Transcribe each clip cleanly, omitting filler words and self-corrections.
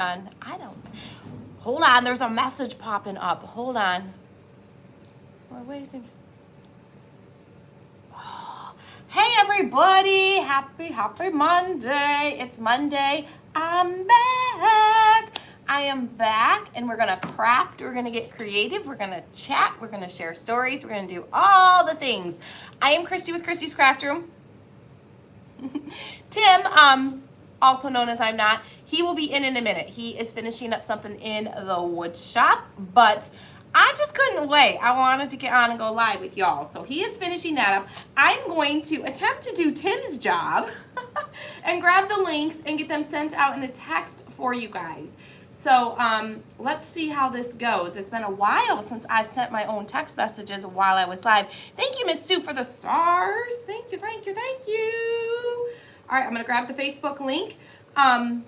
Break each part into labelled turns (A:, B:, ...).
A: I don't, hold on, there's a message popping up. Hold on. We're waiting. Hey everybody, happy Monday. It's Monday. I'm back. I am back and we're gonna craft, we're gonna get creative, we're gonna chat, we're gonna share stories, we're gonna do all the things. I am Christy with Christy's Craft Room. Tim, also known as I'm Not, he will be in a minute. He is finishing up something in the wood shop, but I just couldn't wait. I wanted to get on and go live with y'all. So he is finishing that up. I'm going to attempt to do Tim's job and grab the links and get them sent out in a text for you guys. So let's see how this goes. It's been a while since I've sent my own text messages while I was live. Thank you, Miss Sue, for the stars. Thank you, thank you, thank you. All right, I'm gonna grab the Facebook link. And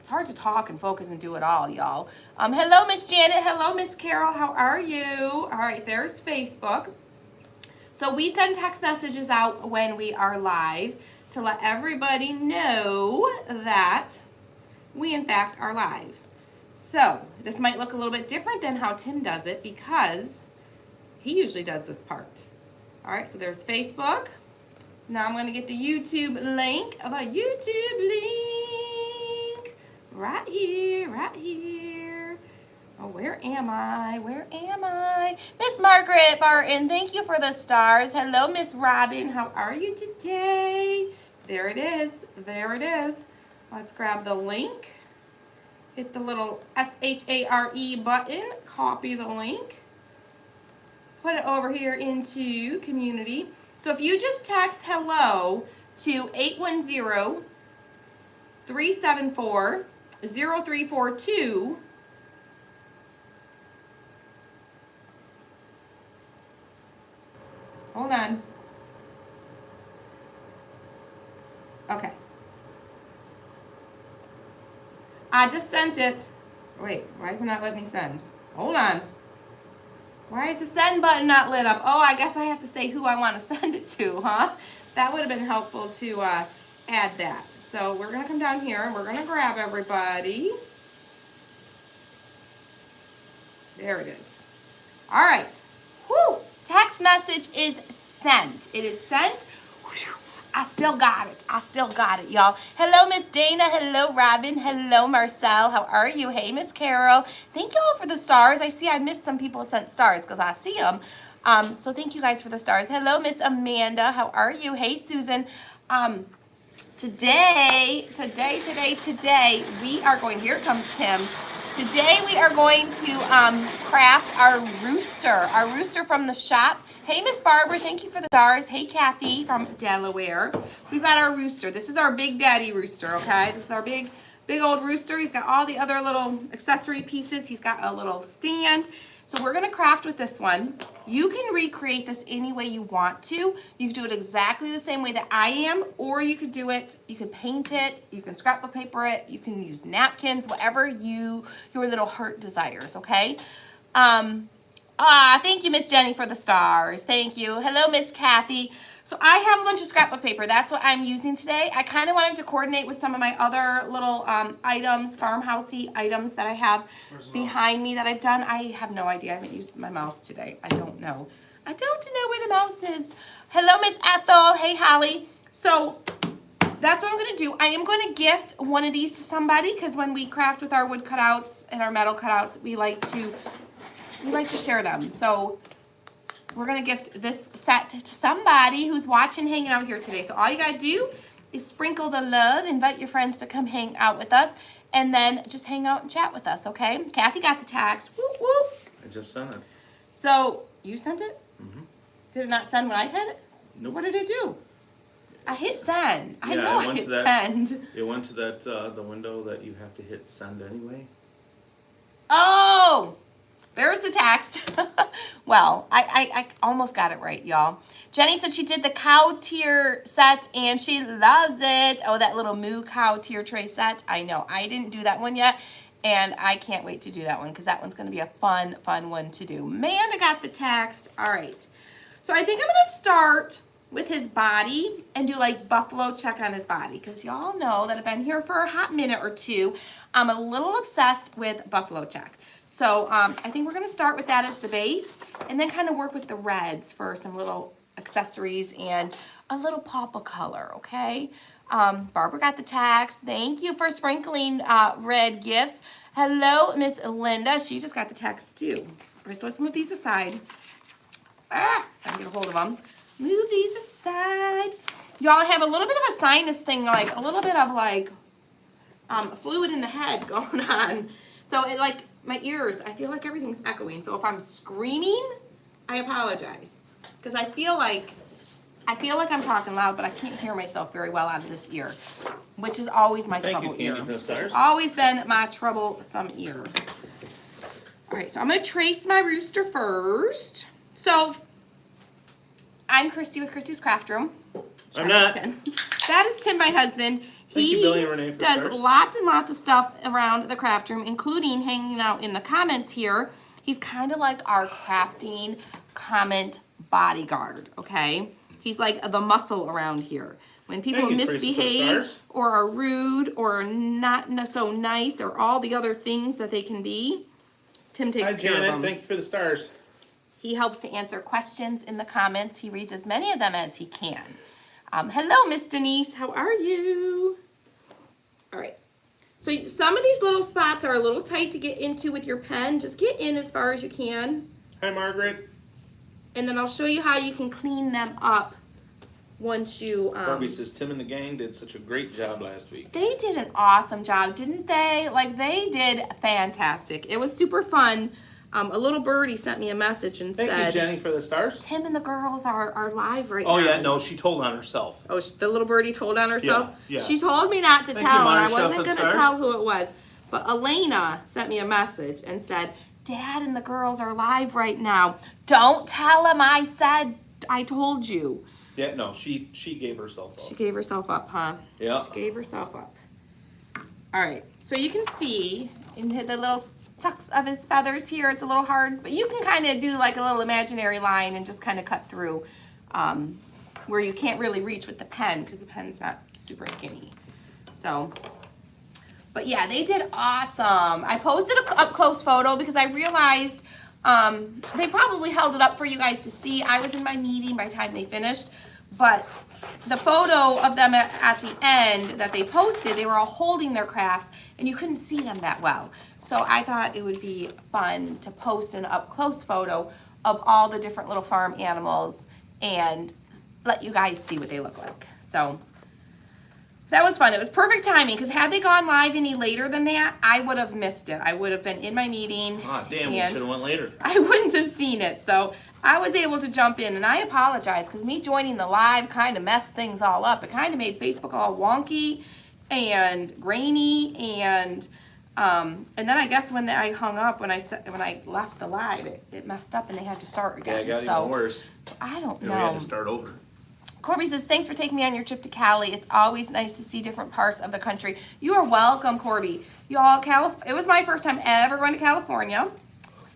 A: it's hard to talk and focus and do it all, y'all. Hello, Miss Janet. Hello, Miss Carol. How are you? All right, there's Facebook. So we send text messages out when we are live to let everybody know that we in fact are live. So this might look a little bit different than how Tim does it because he usually does this part. All right, so there's Facebook. Now I'm going to get the YouTube link. Right here, right here. Oh, where am I? Where am I? Miss Margaret Barton, thank you for the stars. Hello, Miss Robin. How are you today? There it is. There it is. Let's grab the link. Hit the little SHARE button. Copy the link. Put it over here into community. So if you just text hello to 810-374-0342, hold on. Okay. I just sent it. Wait, why is it not letting me send? Hold on. Why is the send button not lit up? Oh, I guess I have to say who I want to send it to, huh? That would have been helpful to add that. So we're going to come down here and we're going to grab everybody. There it is. All right. Whew. Text message is sent. It is sent. I still got it. I still got it, y'all. Hello, Miss Dana. Hello, Robin. Hello, Marcel. How are you? Hey, Miss Carol. Thank y'all for the stars. I see I missed some people who sent stars because I see them. So thank you guys for the stars. Hello, Miss Amanda. How are you? Hey, Susan. Today, we are going, here comes Tim. Today we are going to craft our rooster from the shop. Hey, Miss Barbara, thank you for the stars. Hey, Kathy from Delaware. We've got our rooster. This is our big daddy rooster, okay? This is our big old rooster. He's got all the other little accessory pieces. He's got a little stand. So we're gonna craft with this one. You can recreate this any way you want to. You can do it exactly the same way that I am, or you could do it, you can paint it, you can scrapbook paper it, you can use napkins, whatever your little heart desires, okay? Thank you, Miss Jenny, for the stars. Thank you. Hello, Miss Kathy. So I have a bunch of scrapbook paper. That's what I'm using today. I kind of wanted to coordinate with some of my other little items, farmhousey items that I have behind me that I've done. I have no idea. I haven't used my mouse today. I don't know. I don't know where the mouse is. Hello, Miss Ethel. Hey, Holly. So that's what I'm going to do. I am going to gift one of these to somebody because when we craft with our wood cutouts and our metal cutouts, we like to share them. So we're going to gift this set to somebody who's watching, hanging out here today. So all you got to do is sprinkle the love, invite your friends to come hang out with us, and then just hang out and chat with us, okay? Kathy got the text. Whoop, whoop.
B: I just sent it.
A: So you sent it?
B: Mm-hmm.
A: Did it not send when I hit it?
B: Nope.
A: What did it do? I hit send. I know I hit send.
B: It went to that the window that you have to hit send anyway.
A: Oh! There's the text. Well, I almost got it right, y'all. Jenny said she did the cow tier set and she loves it. Oh, that little moo cow tier tray set. I know. I didn't do that one yet, and I can't wait to do that one because that one's going to be a fun one to do. Amanda got the text. All right. So I think I'm going to start with his body and do like buffalo check on his body, because y'all know that I've been here for a hot minute or two. I'm a little obsessed with buffalo check. So I think we're gonna start with that as the base and then kind of work with the reds for some little accessories and a little pop of color, okay? Barbara got the tags. Thank you for sprinkling red gifts. Hello, Miss Linda. She just got the text too. All right, so let's move these aside. I can get a hold of them. Move these aside. Y'all have a little bit of a sinus thing, like a little bit of like fluid in the head going on. So it like my ears, I feel like everything's echoing. So if I'm screaming, I apologize. Because I feel like I'm talking loud, but I can't hear myself very well out of this ear, which is always my trouble ear. It's always been my troublesome ear. All right, so I'm gonna trace my rooster first. So I'm Christy with Christy's Craft Room.
B: I'm not.
A: That is Tim, my husband.
B: Thank you, Billy and Renee, for
A: does
B: stars.
A: lots and lots of stuff around the craft room, including hanging out in the comments here. He's kind of like our crafting comment bodyguard, okay? He's like the muscle around here. When people misbehave or are rude or not so nice or all the other things that they can be, Tim takes care of them.
B: Janet, thank you for the stars.
A: He helps to answer questions in the comments. He reads as many of them as he can. Hello, Miss Denise. How are you? All right. So some of these little spots are a little tight to get into with your pen. Just get in as far as you can.
B: Hi, Margaret.
A: And then I'll show you how you can clean them up once you...
B: Barbie says, Tim and the gang did such a great job last week.
A: They did an awesome job, didn't they? Like, they did fantastic. It was super fun. A little birdie sent me a message and said...
B: Thank you, Jenny, for the stars.
A: Tim and the girls are live right now.
B: Oh, yeah, no, she told on herself.
A: Oh, the little birdie told on herself?
B: Yeah.
A: She told me not to
B: Thank
A: tell,
B: you,
A: and I
B: Marsha,
A: wasn't
B: for
A: going to
B: stars.
A: tell who it was. But Elena sent me a message and said, Dad and the girls are live right now. Don't tell them I said I told you.
B: Yeah, no, she gave herself up.
A: She gave herself up, huh?
B: Yeah.
A: She gave herself up. All right, so you can see in the little tucks of his feathers here, it's a little hard, but you can kind of do like a little imaginary line and just kind of cut through where you can't really reach with the pen because the pen's not super skinny. So, but yeah, they did awesome. I posted a up-close photo because I realized they probably held it up for you guys to see. I was in my meeting by the time they finished, but the photo of them at the end that they posted, they were all holding their crafts and you couldn't see them that well. So I thought it would be fun to post an up-close photo of all the different little farm animals and let you guys see what they look like. So that was fun. It was perfect timing because had they gone live any later than that, I would have missed it. I would have been in my meeting.
B: Ah, damn, we should have went later.
A: I wouldn't have seen it. So I was able to jump in, and I apologize because me joining the live kind of messed things all up. It kind of made Facebook all wonky and grainy, and then I guess when I hung up, when I left the live, it messed up and they had to start again.
B: Yeah, it got even worse.
A: So I don't know.
B: We had to start over.
A: Corby says, thanks for taking me on your trip to Cali. It's always nice to see different parts of the country. You are welcome, Corby. Y'all, it was my first time ever going to California.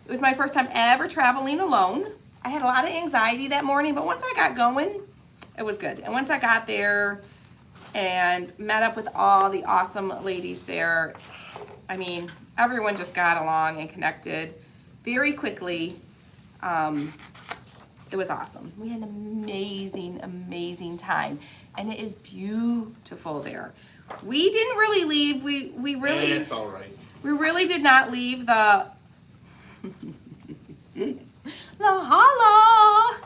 A: It was my first time ever traveling alone. I had a lot of anxiety that morning, but once I got going, it was good. And once I got there and met up with all the awesome ladies there, I mean, everyone just got along and connected very quickly. It was awesome. We had an amazing, amazing time. And it is beautiful there. We didn't really leave. We really...
B: Hey, it's all right.
A: We really did not leave the... La holla!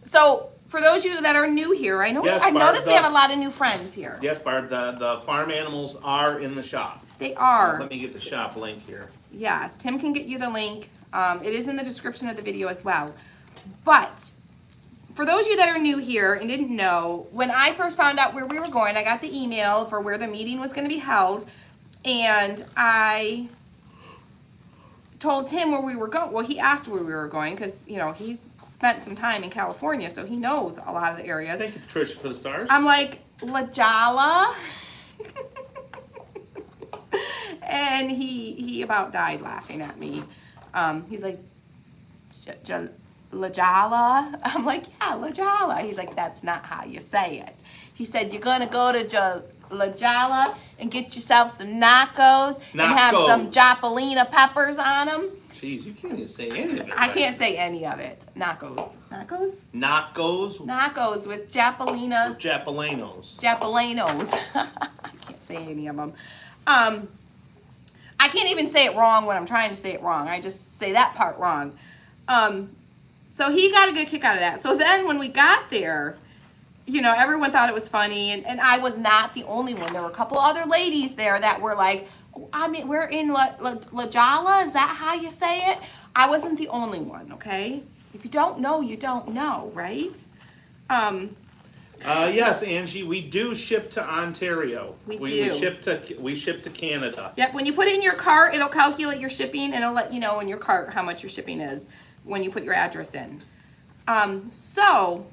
A: So, for those of you that are new here, I've noticed we have a lot of new friends here.
B: Yes, Barb, the farm animals are in the shop.
A: They are.
B: Let me get the shop link here.
A: Yes, Tim can get you the link. It is in the description of the video as well. But for those of you that are new here and didn't know, when I first found out where we were going, I got the email for where the meeting was going to be held, and I told Tim where we were going. Well, he asked where we were going because, you know, he's spent some time in California, so he knows a lot of the areas.
B: Thank you, Patricia, for the stars.
A: I'm like, La Jolla? And he about died laughing at me. He's like, La Jolla? I'm like, yeah, La Jolla. He's like, that's not how you say it. He said, you're gonna go to La Jolla and get yourself some nachos and have some Jopalina peppers on them.
B: Jeez, you can't even say any of it.
A: I can't say any of it. Nachos. Nachos with Jopalina.
B: With Japalinos.
A: Japalinos. I can't say any of them. I can't even say it wrong when I'm trying to say it wrong. I just say that part wrong. So he got a good kick out of that. So then when we got there, you know, everyone thought it was funny, and I was not the only one. There were a couple other ladies there that were like, I mean, we're in La Jolla, is that how you say it? I wasn't the only one, okay? If you don't know, you don't know, right?
B: Yes, Angie, we do ship to Ontario.
A: We do.
B: We ship to Canada.
A: Yep, when you put it in your cart, it'll calculate your shipping, and it'll let you know in your cart how much your shipping is when you put your address in. So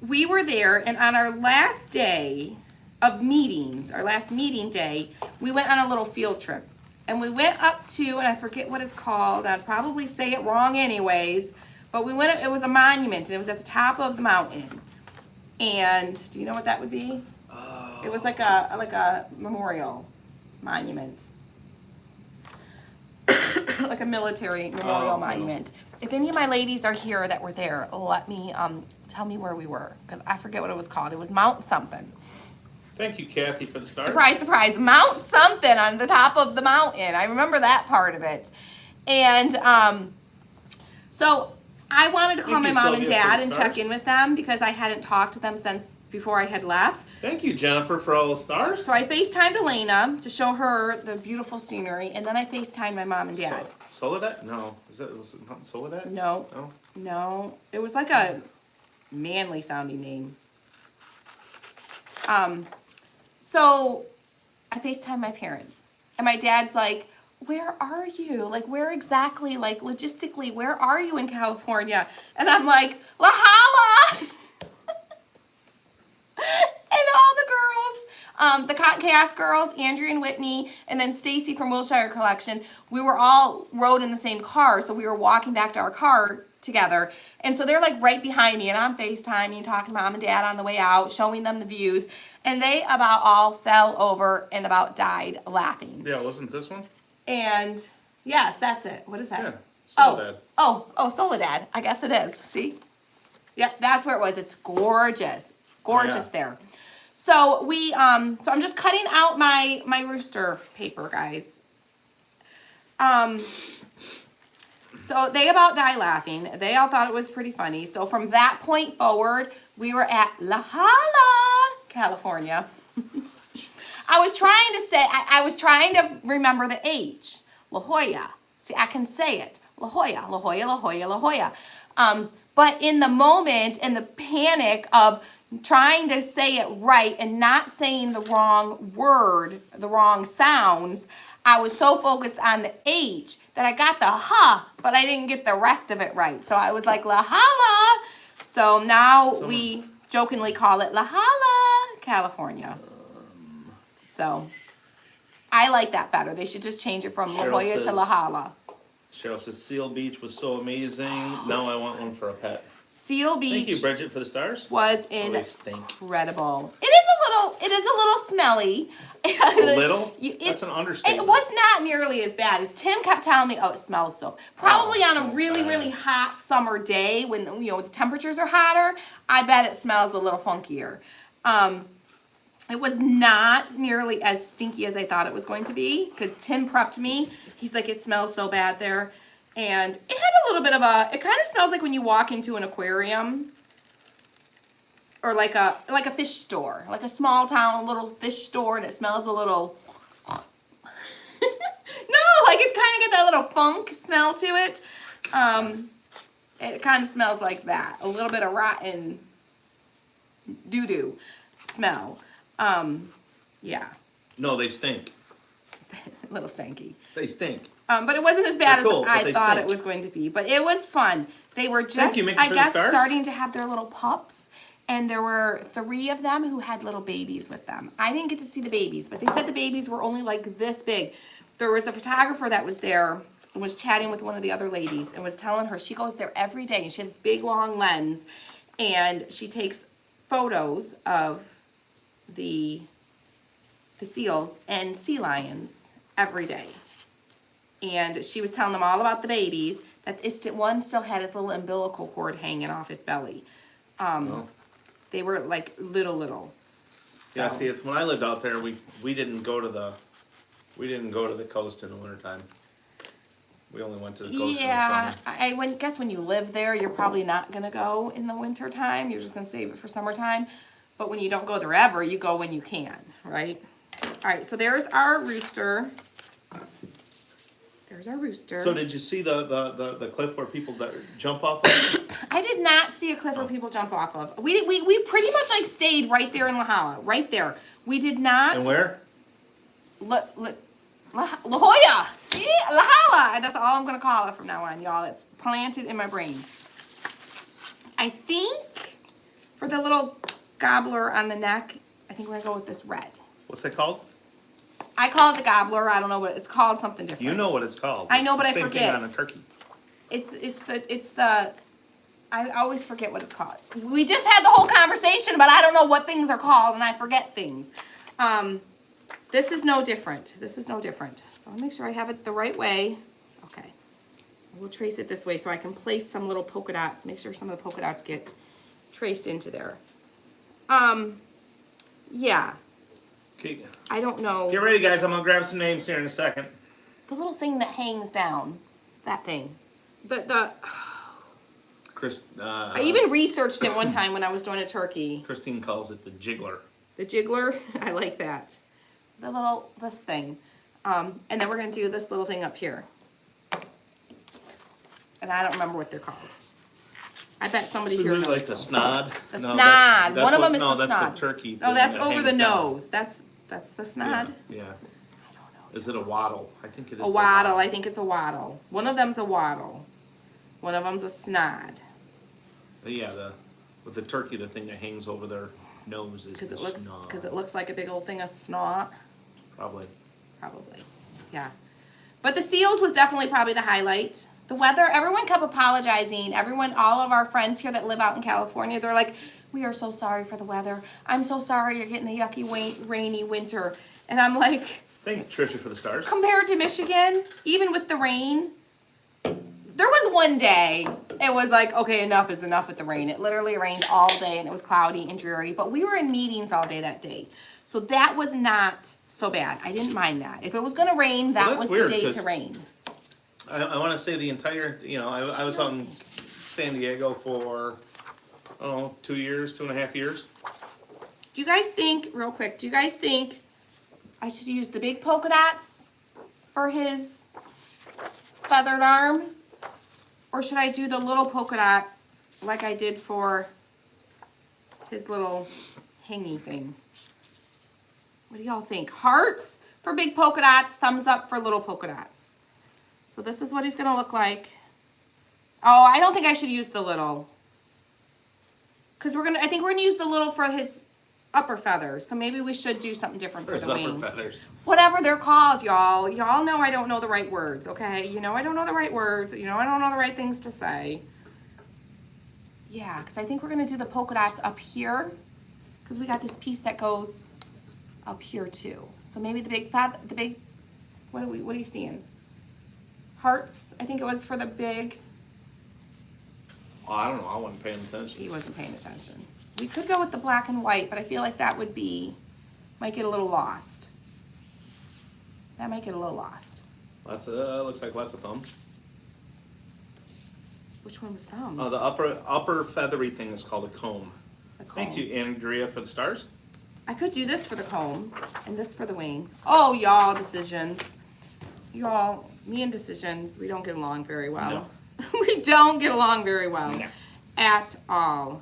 A: we were there, and on our last day of meetings, our last meeting day, we went on a little field trip. And we went up to, and I forget what it's called, I'd probably say it wrong anyways, but we went, it was a monument, and it was at the top of the mountain. And do you know what that would be?
B: Oh.
A: It was like a memorial monument. Like a military memorial monument. If any of my ladies are here that were there, let me tell me where we were, because I forget what it was called. It was Mount something.
B: Thank you, Kathy, for the start.
A: Surprise, surprise. Mount something on the top of the mountain. I remember that part of it. And so I wanted to call my mom and dad and check in with them because I hadn't talked to them since before I had left.
B: Thank you, Jennifer, for all the stars.
A: So I FaceTimed Elena to show her the beautiful scenery, and then I FaceTimed my mom and dad.
B: Soledad? No. Was it not Soledad?
A: No.
B: No?
A: No. It was like a manly sounding name. So I FaceTimed my parents, and my dad's like, where are you? Like, where exactly, like, logistically, where are you in California? And I'm like, La Jolla! And all the girls, the Cotton Chaos girls, Andrea and Whitney, and then Stacy from Wilshire Collection, we were all rode in the same car, so we were walking back to our car together. And so they're like right behind me, and I'm FaceTiming, talking to mom and dad on the way out, showing them the views, and they about all fell over and about died laughing.
B: Yeah, wasn't this one?
A: And yes, that's it. What is that?
B: Yeah, Soledad.
A: Oh, Soledad. I guess it is. See? Yep, that's where it was. It's gorgeous. Gorgeous there. So we so I'm just cutting out my Rooster paper, guys. So they about died laughing. They all thought it was pretty funny. So from that point forward, we were at La Jolla, California. I was trying to say, I was trying to remember the H. La Jolla. See, I can say it. La Jolla, La Jolla, La Jolla, La Jolla. But in the moment, in the panic of trying to say it right and not saying the wrong word, the wrong sounds, I was so focused on the H that I got the ha, but I didn't get the rest of it right. So I was like, La Jolla. So now we jokingly call it La Jolla, California. So I like that better. They should just change it from La Jolla to La Jolla.
B: Cheryl says Seal Beach was so amazing. Now I want one for a pet.
A: Seal Beach.
B: Thank you, Bridget, for the stars.
A: Was incredible. It is a little smelly.
B: A little? That's an understatement.
A: It was not nearly as bad as Tim kept telling me. Oh, it smells so. Probably on a really, really hot summer day when the temperatures are hotter. I bet it smells a little funkier. It was not nearly as stinky as I thought it was going to be because Tim prepped me. He's like, it smells so bad there. And it had a little bit of it kind of smells like when you walk into an aquarium or like a fish store, like a small town little fish store, and it smells a little, no, like it's kind of got that little funk smell to it. It kind of smells like that, a little bit of rotten doo-doo smell. Yeah.
B: No, they stink.
A: A little stanky.
B: They stink.
A: But it wasn't as bad
B: cool,
A: as I thought it was going to be. But it was fun. They were just, I guess, starting to have their little pups. And there were 3 of them who had little babies with them. I didn't get to see the babies, but they said the babies were only like this big. There was a photographer that was there, and was chatting with one of the other ladies and was telling her she goes there every day and she has this big long lens and she takes photos of the seals and sea lions every day. And she was telling them all about the babies, that one still had his little umbilical cord hanging off his belly. They were like little. So.
B: Yeah, see, it's when I lived out there, we didn't go to the coast in the wintertime. We only went to the coast in the summer.
A: I guess when you live there, you're probably not gonna go in the winter time. You're just gonna save it for summertime. But when you don't go there ever, you go when you can, right? All right, so there's our rooster. There's our rooster.
B: So did you see the cliff where people jump off of?
A: I did not see a cliff where people jump off of. We pretty much like stayed right there in La Jolla, right there. We did not.
B: And where?
A: La Jolla. See? La Jolla. That's all I'm going to call it from now on, y'all. It's planted in my brain. I think for the little gobbler on the neck, I think we're going to go with this red.
B: What's it called?
A: I call it the gobbler. I don't know what it's called. Something different.
B: You know what it's called.
A: I know, but I
B: Same
A: forget.
B: thing on a turkey.
A: It's the. I always forget what it's called. We just had the whole conversation, but I don't know what things are called, and I forget things. This is no different. This is no different. So I'll make sure I have it the right way. Okay. We'll trace it this way so I can place some little polka dots. Make sure some of the polka dots get traced into there. Yeah.
B: Okay.
A: I don't know.
B: Get ready, guys. I'm gonna grab some names here in a second.
A: The little thing that hangs down. That thing.
B: Chris.
A: I even researched it one time when I was doing a turkey.
B: Christine calls it the jiggler.
A: The jiggler? I like that. This thing. And then we're going to do this little thing up here. And I don't remember what they're called. I bet somebody here knows.
B: Like the snod?
A: The snod. That's one of them is the snod.
B: No, that's the turkey.
A: No, that's over the nose. That's the snod.
B: Yeah. Is it a waddle? I think it is.
A: A waddle. I think it's a waddle. One of them's a waddle. One of them's a snod.
B: Yeah, with the turkey, the thing that hangs over their nose is
A: because it looks like a big old thing of snot.
B: Probably.
A: Yeah. But the seals was definitely probably the highlight. The weather, everyone kept apologizing. All of our friends here that live out in California, they're like, we are so sorry for the weather. I'm so sorry you're getting the yucky, rainy winter. And I'm like,
B: thank you, Trisha, for the stars.
A: Compared to Michigan, even with the rain, there was one day, it was like, okay, enough is enough with the rain. It literally rained all day and it was cloudy and dreary, but we were in meetings all day that day. So that was not so bad. I didn't mind that. If it was going to rain, that was the day to rain.
B: I want to say the entire, I was out in San Diego for, 2.5 years.
A: Do you guys think, real quick, I should use the big polka dots for his feathered arm? Or should I do the little polka dots like I did for his little hangy thing? What do y'all think? Hearts for big polka dots, thumbs up for little polka dots. So this is what he's going to look like. Oh, I don't think I should use the little. Because I think we're going to use the little for his upper feathers. So maybe we should do something different for the wing.
B: Upper feathers. Whatever
A: they're called, y'all. Y'all know I don't know the right words, okay? You know I don't know the right words. You know I don't know the right things to say. Yeah, because I think we're going to do the polka dots up here. Because we got this piece that goes up here too. So maybe the big, what are you seeing? Hearts, I think it was for the big.
B: Oh, I don't know. I wasn't paying attention.
A: He wasn't paying attention. We could go with the black and white, but I feel like that might get a little lost. That might get a little lost.
B: Looks like lots of thumbs.
A: Which one was thumbs?
B: Oh, the upper feathery thing is called a comb. Thanks you, Andrea, for the stars.
A: I could do this for the comb and this for the wing. Oh, y'all, decisions. Y'all, me and decisions, we don't get along very well.
B: No.
A: We don't get along very well
B: No.
A: at all.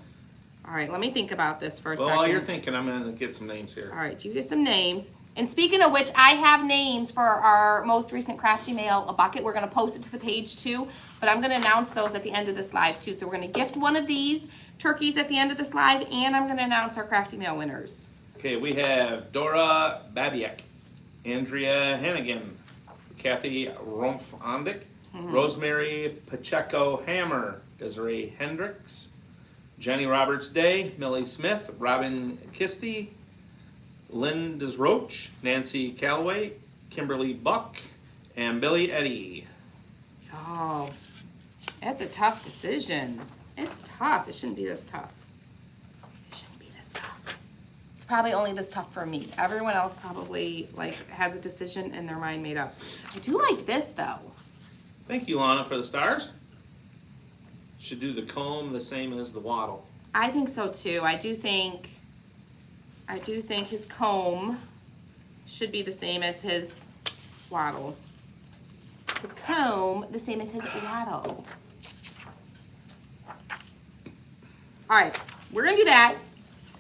A: All right, let me think about this for a second.
B: While you're thinking, I'm going to get some names here.
A: All right, you get some names. And speaking of which, I have names for our most recent Crafty Mail, a bucket. We're going to post it to the page too, but I'm going to announce those at the end of this live too. So we're going to gift one of these turkeys at the end of this live, and I'm going to announce our Crafty Mail winners.
B: Okay, we have Dora Babiak, Andrea Hannigan, Kathy Rumpf-Ondick, Rosemary Pacheco Hammer, Desiree Hendricks, Jenny Roberts Day, Millie Smith, Robin Kisty, Lynn Desroach, Nancy Calloway, Kimberly Buck, and Billy Eddy.
A: Oh, that's a tough decision. It's tough. It shouldn't be this tough. It shouldn't be this tough. It's probably only this tough for me. Everyone else probably like has a decision and their mind made up. I do like this though.
B: Thank you, Lana, for the stars. Should do the comb the same as the wattle.
A: I think so too. I do think his comb should be the same as his wattle. His comb the same as his wattle. All right, we're gonna do that,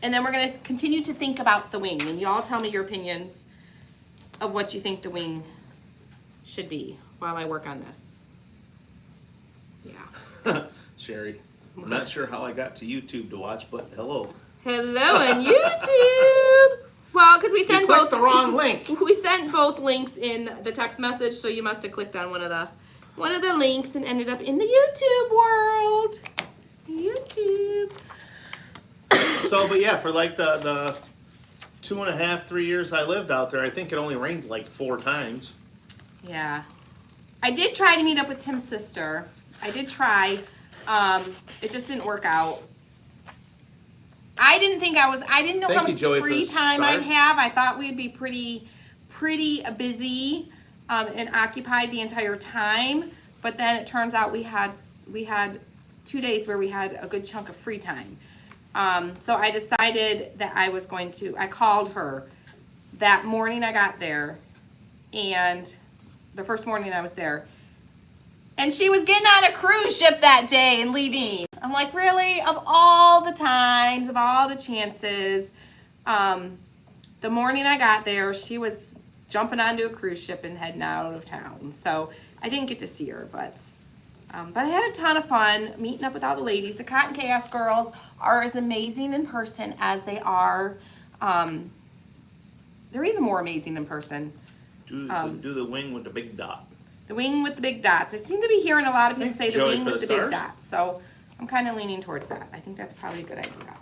A: and then we're gonna continue to think about the wing, and y'all tell me your opinions of what you think the wing should be while I work on this. Yeah.
B: Sherry, I'm not sure how I got to YouTube to watch, but hello.
A: Hello on YouTube. Well, because we
B: You
A: sent
B: clicked
A: both
B: the wrong link.
A: We sent both links in the text message, so you must have clicked on one of the links and ended up in the YouTube world. YouTube.
B: So, but yeah, for like the 2.5, 3 years I lived out there, I think it only rained like 4 times.
A: Yeah. I did try to meet up with Tim's sister. I did try. It just didn't work out. I didn't know how much
B: Joey,
A: free
B: for the
A: time I'd
B: stars.
A: have. I thought we'd be pretty busy and occupied the entire time. But then it turns out we had 2 days where we had a good chunk of free time. So I decided that I called her that morning I got there, and the first morning I was there. And she was getting on a cruise ship that day and leaving. I'm like, really? Of all the times, of all the chances, the morning I got there, she was jumping onto a cruise ship and heading out of town. So I didn't get to see her, but I had a ton of fun meeting up with all the ladies. The Cotton Chaos girls are as amazing in person as they are. They're even more amazing in person.
B: Do the wing with the big dot.
A: The wing with the big dots. I seem to be hearing a lot of people say the
B: Joey,
A: wing
B: for
A: with
B: the
A: the big
B: stars?
A: dots. So I'm kind of leaning towards that. I think that's probably a good idea.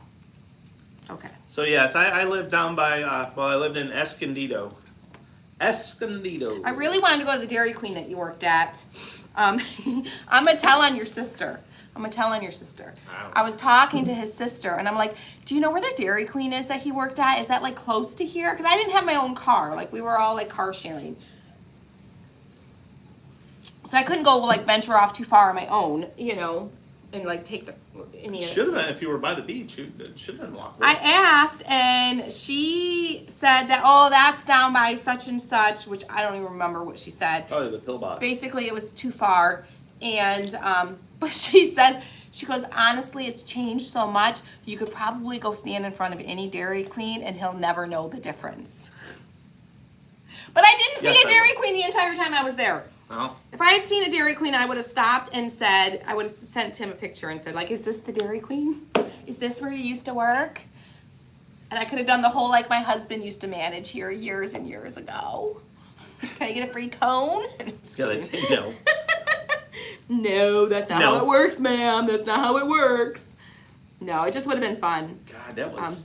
A: Okay.
B: So yeah, I lived down by, I lived in Escondido. Escondido.
A: I really wanted to go to the Dairy Queen that you worked at. I'm going to tell on your sister.
B: Wow.
A: I was talking to his sister, and I'm like, do you know where the Dairy Queen is that he worked at? Is that like close to here? Because I didn't have my own car. Like we were all like car sharing. So I couldn't go like venture off too far on my own, and like take any.
B: Should have been if you were by the beach. It should have been walkable.
A: I asked, and she said that, oh, that's down by such and such, which I don't even remember what she said.
B: Probably the pillbox.
A: Basically, it was too far, and but she goes, honestly, it's changed so much. You could probably go stand in front of any Dairy Queen, and he'll never know the difference. But I didn't see a Dairy Queen the entire time I was there.
B: Oh.
A: If I had seen a Dairy Queen, I would have stopped and said, I would have sent Tim a picture and said, like, is this the Dairy Queen? Is this where you used to work? And I could have done the whole, like, my husband used to manage here years and years ago. Can I get a free cone?
B: Yeah, they say no.
A: No, that's not how it works, ma'am. That's not how it works. No, it just would have been fun.
B: God, that was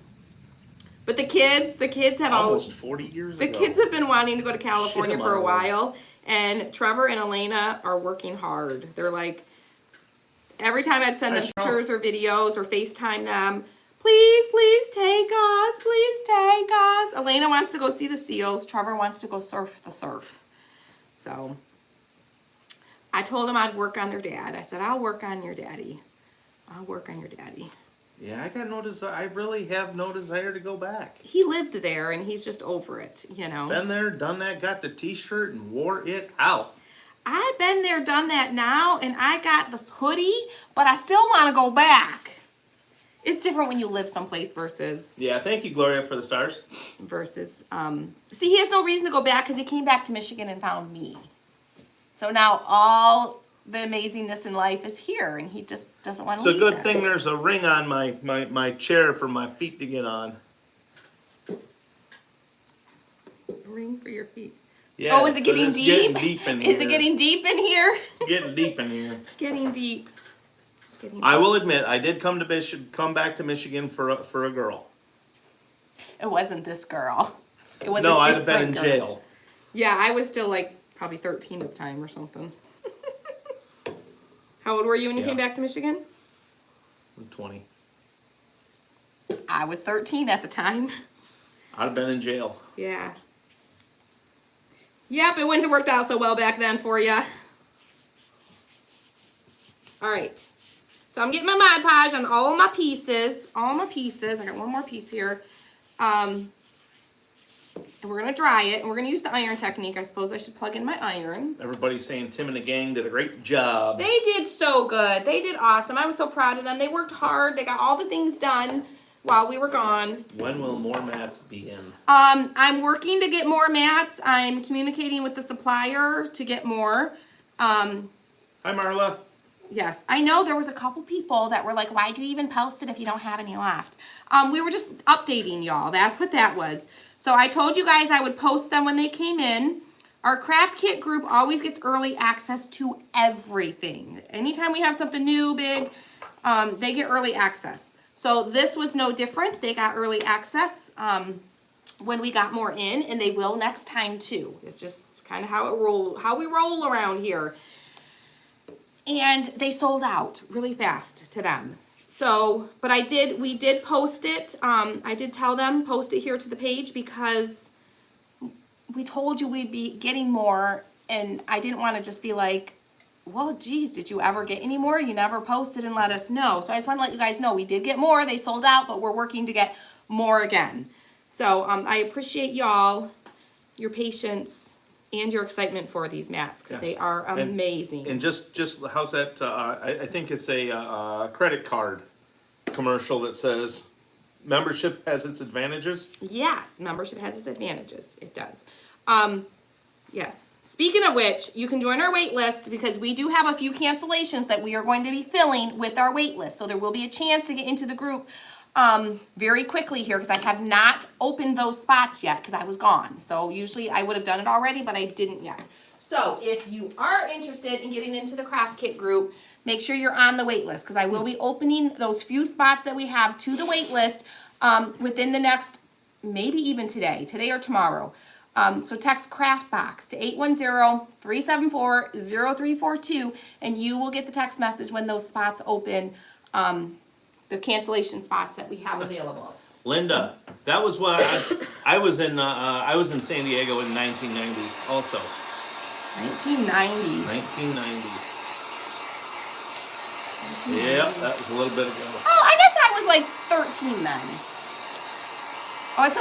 A: But the kids have
B: almost 40 years ago.
A: The kids have been wanting to go to California
B: Shit,
A: for a
B: Mom.
A: while. And Trevor and Elena are working hard. They're like, every time I'd send them pictures or videos or FaceTime them, please take us. Elena wants to go see the seals. Trevor wants to go surf the surf. So I told them I'd work on their dad. I said, I'll work on your daddy.
B: Yeah, I got no desire. I really have no desire to go back.
A: He lived there and he's just over it,
B: Been there, done that, got the t-shirt and wore it out.
A: I've been there, done that now, and I got this hoodie, but I still want to go back. It's different when you live someplace versus...
B: Yeah, thank you, Gloria, for the stars.
A: See, he has no reason to go back because he came back to Michigan and found me. So now all the amazingness in life is here, and he just doesn't want to leave.
B: It's a good thing there's a ring on my chair for my feet to get on.
A: A ring for your feet.
B: Yeah,
A: Oh, is it
B: but
A: getting
B: it's
A: deep?
B: Getting deep in
A: Is
B: here.
A: it getting deep in here?
B: Getting deep in here.
A: It's getting deep. It's getting deep.
B: I will admit, I did come back to Michigan for a girl.
A: It wasn't this girl. It was
B: No,
A: a
B: I'd have been in
A: different girl.
B: jail.
A: Yeah, I was still like probably 13 at the time or something. How old were you when you came back to Michigan?
B: I'm 20.
A: I was 13 at the time.
B: I'd have been in jail.
A: Yeah. Yep, it wouldn't have worked out so well back then for you. All right. So I'm getting my Mod Podge on all my pieces. All my pieces. I got one more piece here. And we're going to dry it. And we're going to use the iron technique. I suppose I should plug in my iron.
B: Everybody's saying Tim and the gang did a great job.
A: They did so good. They did awesome. I was so proud of them. They worked hard. They got all the things done while we were gone.
B: When will more mats be in?
A: I'm working to get more mats. I'm communicating with the supplier to get more.
B: Hi, Marla.
A: Yes, I know there was a couple people that were like, why do you even post it if you don't have any left? We were just updating y'all. That's what that was. So I told you guys I would post them when they came in. Our craft kit group always gets early access to everything. Anytime we have something new, big, they get early access. So this was no different. They got early access when we got more in, and they will next time too. It's just kind of how we roll around here. And they sold out really fast to them. So, but we did post it. I did tell them, post it here to the page because we told you we'd be getting more, and I didn't want to just be like, well, geez, did you ever get any more? You never posted and let us know. So I just want to let you guys know we did get more. They sold out, but we're working to get more again. So I appreciate y'all, your patience, and your excitement for these mats because they are amazing.
B: And just how's that? I think it's a credit card commercial that says membership has its advantages.
A: Yes, membership has its advantages. It does. Yes. Speaking of which, you can join our wait list because we do have a few cancellations that we are going to be filling with our wait list. So there will be a chance to get into the group very quickly here because I have not opened those spots yet because I was gone. So usually I would have done it already, but I didn't yet. So if you are interested in getting into the craft kit group, make sure you're on the wait list because I will be opening those few spots that we have to the wait list within the next, maybe even today or tomorrow. So text craft box to 810-374-0342 and you will get the text message when those spots open, the cancellation spots that we have available.
B: Linda, that was what I was in. I was in San Diego in 1990, also.
A: 1990.
B: 1990. Yep, that was a little bit ago.
A: Oh, I guess I was like 13 then. Oh, it's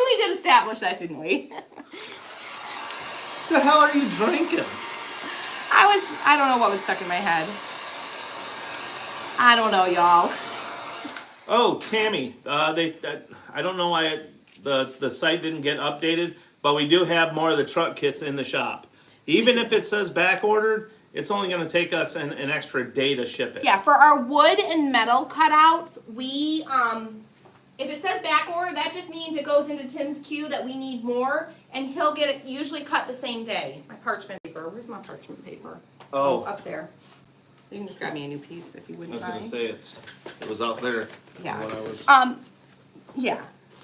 A: we did establish that, didn't we?
B: What the hell are you drinking?
A: I don't know what was stuck in my head. I don't know, y'all.
B: Oh, Tammy, I don't know why the site didn't get updated, but we do have more of the truck kits in the shop. Even if it says back ordered, it's only going to take us an extra day to ship it.
A: Yeah, for our wood and metal cutouts, we if it says back order, that just means it goes into Tim's queue that we need more, and he'll get it usually cut the same day. My parchment paper. Where's my parchment paper?
B: Oh,
A: Up there. You can just grab me a new piece if you
B: I
A: wouldn't
B: was
A: mind.
B: going to say it was out there.
A: Yeah.
B: When I was...
A: Yeah.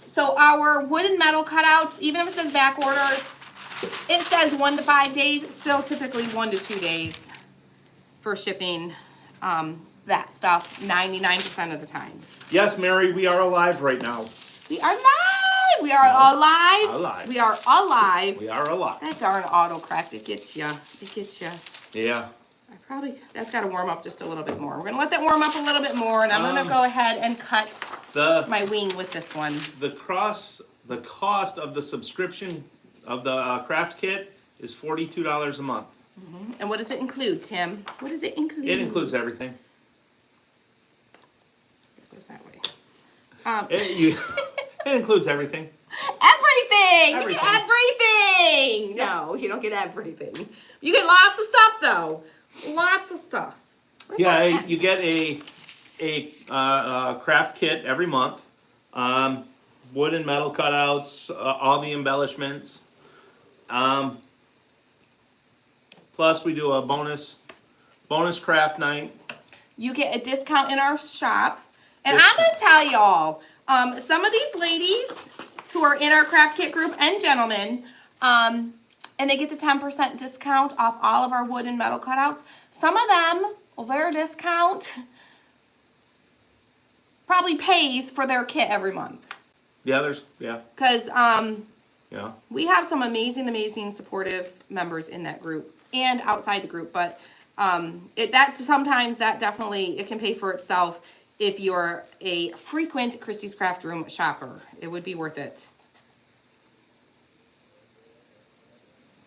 A: So our wood and metal cutouts, even if it says back order, it says 1 to 5 days. It's still typically 1 to 2 days for shipping that stuff 99% of the time.
B: Yes, Mary, we are alive right now.
A: We are live. We are alive.
B: Alive.
A: We are alive.
B: We are alive.
A: That darn autocorrect, it gets ya. It gets ya.
B: Yeah.
A: That's got to warm up just a little bit more. We're going to let that warm up a little bit more, and I'm going to go ahead and cut my wing with this one.
B: The cost of the subscription of the craft kit is $42 a month.
A: Mm-hmm. And what does it include, Tim? What does it include?
B: It includes everything.
A: It goes that way.
B: It includes everything.
A: Everything! You
B: Everything.
A: get everything! No, you don't get everything. You get lots of stuff, though. Lots of stuff. Where's
B: Yeah,
A: my hat?
B: you get a craft kit every month. Wood and metal cutouts, all the embellishments. Plus we do a bonus craft night.
A: You get a discount in our shop. And I'm going to tell y'all, some of these ladies who are in our craft kit group and gentlemen, and they get the 10% discount off all of our wood and metal cutouts. Some of them, their discount probably pays for their kit every month.
B: Yeah,
A: Because
B: yeah.
A: we have some amazing supportive members in that group and outside the group, but sometimes that definitely, it can pay for itself if you're a frequent Christie's Craft Room shopper. It would be worth it.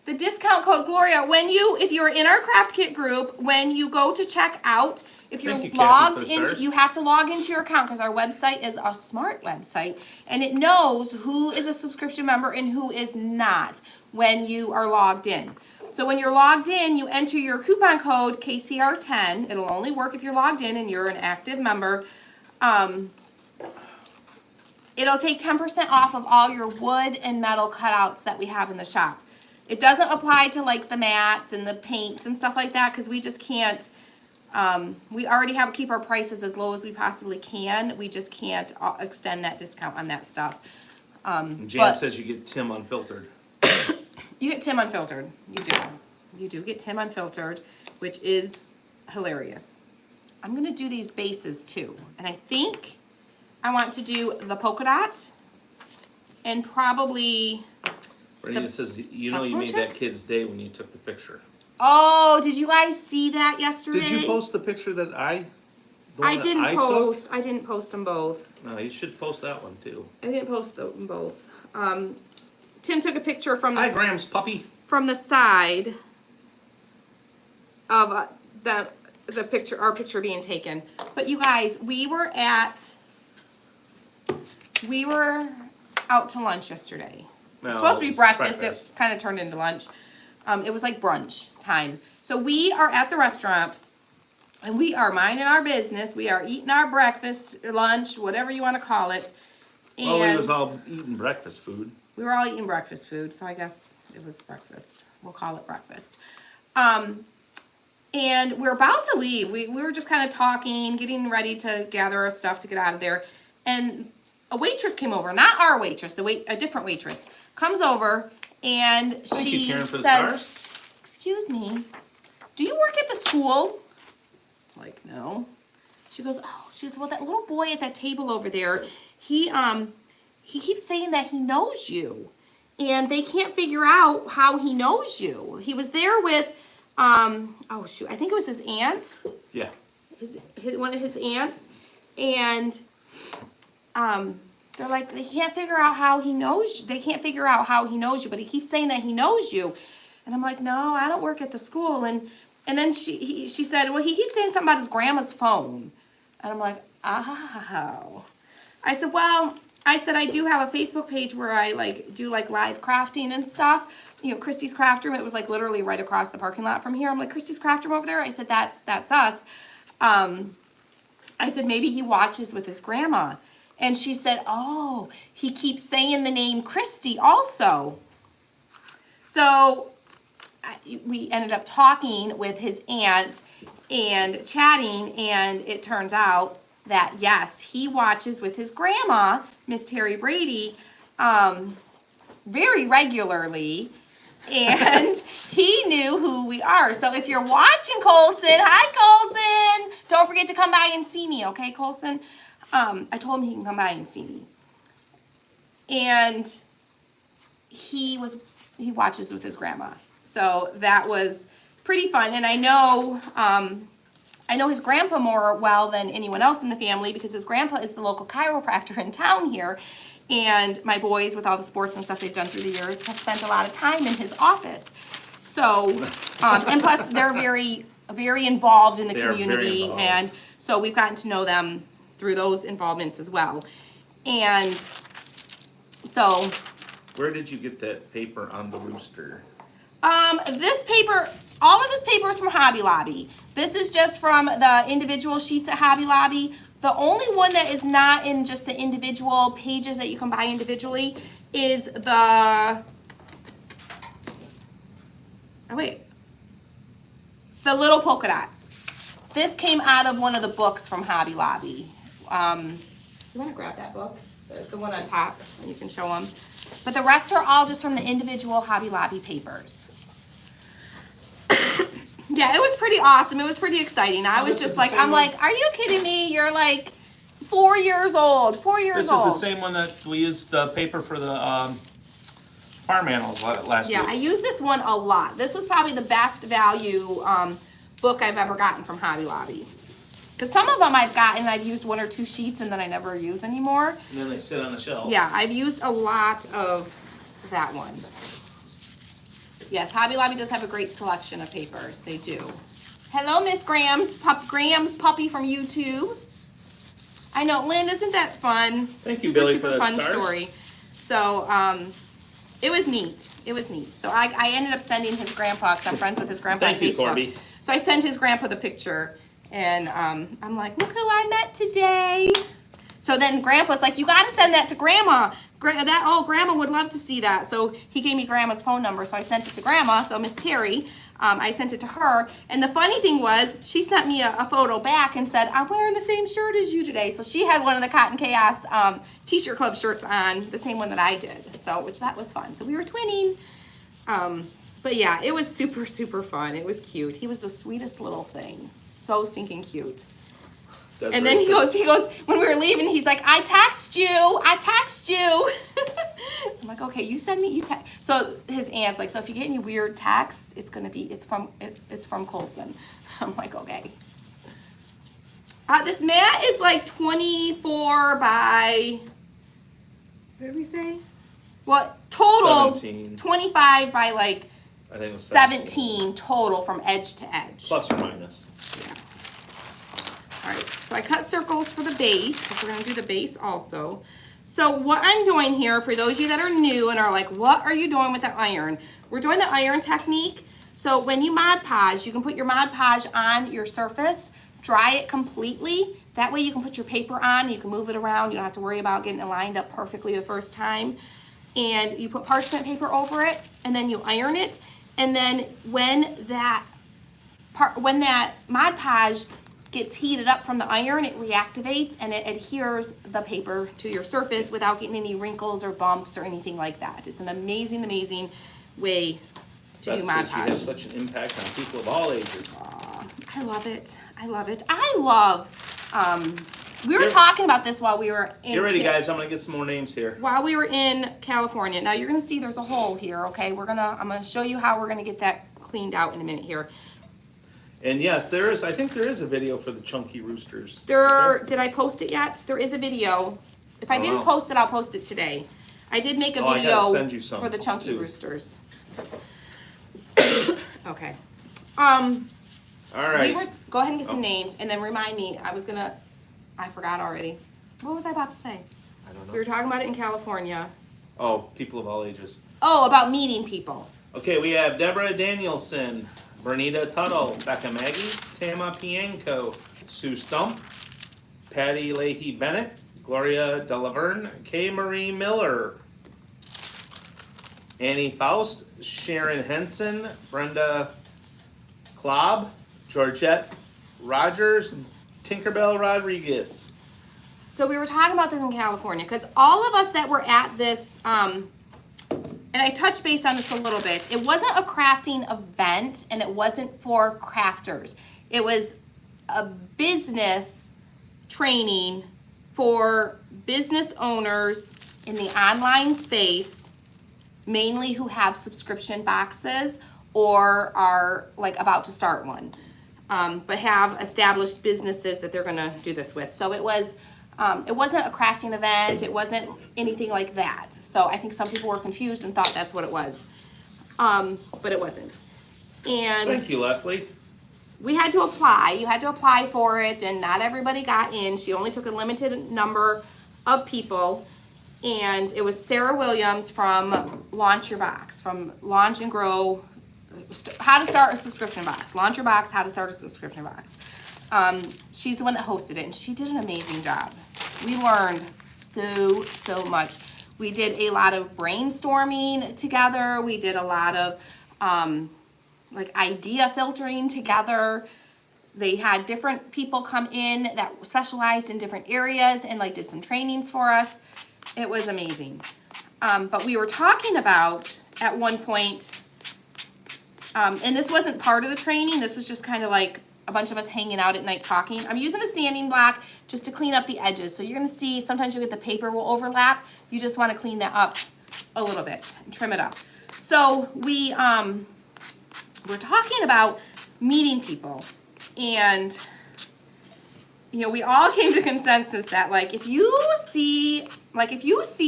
A: The discount code Gloria, if you're in our craft kit group, when you go to check out, if you're logged into, you have to log into your account because our website is a smart website and it knows who is a subscription member and who is not when you are logged in. So when you're logged in, you enter your coupon code KCR10. It'll only work if you're logged in and you're an active member. It'll take 10% off of all your wood and metal cutouts that we have in the shop. It doesn't apply to like the mats and the paints and stuff like that because we just can't, we already have to keep our prices as low as we possibly can. We just can't extend that discount on that stuff.
B: Jan says you get Tim Unfiltered.
A: You get Tim Unfiltered. You do. You do get Tim Unfiltered, which is hilarious. I'm going to do these bases too. And I think I want to do the polka dot and probably...
B: Renita says, you know you made that kid's day when you took the picture.
A: Oh, did you guys see that yesterday?
B: Did you post the picture that I
A: didn't post. I didn't post them both.
B: No, you should post that one too.
A: I didn't post them both. Tim took a picture from the...
B: Hi, Graham's puppy.
A: From the side of our picture being taken. But you guys, we were out to lunch yesterday. It was supposed to be breakfast. It kind of turned into lunch. It was like brunch time. So we are at the restaurant and we are minding our business. We are eating our breakfast, lunch, whatever you want to call it. And
B: well, we was all eating breakfast food.
A: We were all eating breakfast food, so I guess it was breakfast. We'll call it breakfast. And we're about to leave. We were just kind of talking, getting ready to gather our stuff to get out of there. And a waitress came over, not our waitress, a different waitress, comes over and she says, "Excuse me, do you work at the school?" I'm like, no. She goes, well, that little boy at that table over there, he keeps saying that he knows you. And they can't figure out how he knows you. He was there with, I think it was his aunt.
B: Yeah.
A: One of his aunts. And they're like, they can't figure out how he knows you. They can't figure out how he knows you, but he keeps saying that he knows you. And I'm like, no, I don't work at the school. And then she said, well, he keeps saying something about his grandma's phone. And I'm like, oh. I said, I do have a Facebook page where I do live crafting and stuff. You know, Christie's Craft Room. It was literally right across the parking lot from here. I'm like, Christie's Craft Room over there? I said, that's us. I said, maybe he watches with his grandma. And she said, oh, he keeps saying the name Christy also. So we ended up talking with his aunt and chatting, and it turns out that, yes, he watches with his grandma, Miss Terry Brady, very regularly, and he knew who we are. So if you're watching, Colson, hi, Colson. Don't forget to come by and see me, okay, Colson? I told him he can come by and see me. And he watches with his grandma. So that was pretty fun. And I know his grandpa more well than anyone else in the family because his grandpa is the local chiropractor in town here. And my boys, with all the sports and stuff they've done through the years, have spent a lot of time in his office. So, and plus they're very, very involved in the community. And so we've gotten to know them through those involvements as well. And so.
B: Where did you get that paper on the Rooster?
A: This paper, all of this paper is from Hobby Lobby. This is just from the individual sheets at Hobby Lobby. The only one that is not in just the individual pages that you can buy individually is the Oh, wait. The little polka dots. This came out of one of the books from Hobby Lobby. You want to grab that book? The one on top, and you can show them. But the rest are all just from the individual Hobby Lobby papers. Yeah, it was pretty awesome. It was pretty exciting. I was just like, I'm like, are you kidding me? You're like 4 years old. 4 years old.
B: This is the same one that we used the paper for the farm animals last week.
A: Yeah, I use this one a lot. This was probably the best value book I've ever gotten from Hobby Lobby. Because some of them I've gotten, I've used 1 or 2 sheets and then I never use anymore.
B: And then they sit on the shelf.
A: Yeah, I've used a lot of that one. Yes, Hobby Lobby does have a great selection of papers. They do. Hello, Miss Graham's puppy from YouTube. I know, Lynn, isn't that fun?
B: Thank you, Billy,
A: super
B: for the
A: fun
B: stars.
A: story. So, it was neat. It was neat. So I ended up sending his grandpa, because I'm friends with his grandpa on
B: Thank you,
A: Facebook.
B: Corby.
A: So I sent his grandpa the picture, and I'm like, look who I met today. So then Grandpa's like, you got to send that to Grandma. Grandma would love to see that. So he gave me Grandma's phone number, so I sent it to Grandma. So Miss Terry, I sent it to her. And the funny thing was, she sent me a photo back and said, I'm wearing the same shirt as you today. So she had one of the Cotton Chaos T-shirt club shirts on, the same one that I did. So, which that was fun. So we were twinning. But yeah, it was super, super fun. It was cute. He was the sweetest little thing. So stinking cute.
B: That's
A: and then
B: racist.
A: he goes, when we were leaving, he's like, I text you. I'm like, okay, you send me, So his aunt's like, so if you get any weird texts, it's from Colson. I'm like, okay. This mat is like 24 by, what did we say? Well, total
B: 17.
A: 25 by like
B: I think it was
A: 17 total from edge to edge.
B: Plus or minus.
A: Yeah. All right, so I cut circles for the base, because we're gonna do the base also. So what I'm doing here, for those of you that are new and are like, what are you doing with the iron? We're doing the iron technique. So when you Mod Podge, you can put your Mod Podge on your surface, dry it completely. That way you can put your paper on, you can move it around, you don't have to worry about getting it lined up perfectly the first time. And you put parchment paper over it, and then you iron it. And then when that Mod Podge gets heated up from the iron, it reactivates and it adheres the paper to your surface without getting any wrinkles or bumps or anything like that. It's an amazing, amazing way to do Mod
B: You
A: Podge.
B: have such an impact on people of all ages.
A: I love it. I love it. I love, we were talking about this while we were in.
B: Get ready, guys. I'm going to get some more names here.
A: While we were in California. Now you're gonna see there's a hole here, okay? I'm gonna show you how we're gonna get that cleaned out in a minute here.
B: And yes, I think there is a video for the chunky roosters.
A: Did I post it yet? There is a video. If I didn't
B: wow.
A: post it, I'll post it today. I did make a
B: I
A: video
B: gotta send you some,
A: for the chunky
B: too.
A: roosters. Okay.
B: All right.
A: Go ahead and get some names, and then remind me. I forgot already. What was I about to say?
B: I don't know.
A: We were talking about it in California.
B: Oh, people of all ages.
A: Oh, about meeting people.
B: Okay, we have Deborah Danielson, Bernita Tuttle, Becca Maggie, Tama Pienko, Sue Stump, Patty Leahy Bennett, Gloria Delaverne, Kay Marie Miller, Annie Faust, Sharon Henson, Brenda Klobb, Georgette Rogers, Tinkerbell Rodriguez.
A: So we were talking about this in California, because all of us that were at this, and I touched base on this a little bit, it wasn't a crafting event, and it wasn't for crafters. It was a business training for business owners in the online space, mainly who have subscription boxes or are like about to start one, but have established businesses that they're gonna do this with. So it wasn't a crafting event, it wasn't anything like that. So I think some people were confused and thought that's what it was, but it wasn't. And
B: Thank you, Leslie.
A: we had to apply. You had to apply for it, and not everybody got in. She only took a limited number of people, and it was Sarah Williams from Launch Your Box, from Launch and Grow, How to Start a Subscription Box. Launch Your Box, How to Start a Subscription Box. She's the one that hosted it, and she did an amazing job. We learned so much. We did a lot of brainstorming together. We did a lot of like idea filtering together. They had different people come in that specialized in different areas and like did some trainings for us. It was amazing. But we were talking about at one point, and this wasn't part of the training, this was just kind of like a bunch of us hanging out at night talking. I'm using a sanding block just to clean up the edges. So you're gonna see sometimes you get the paper will overlap. You just wanna clean that up a little bit and trim it up. So we're talking about meeting people, and you know, we all came to consensus that like if you see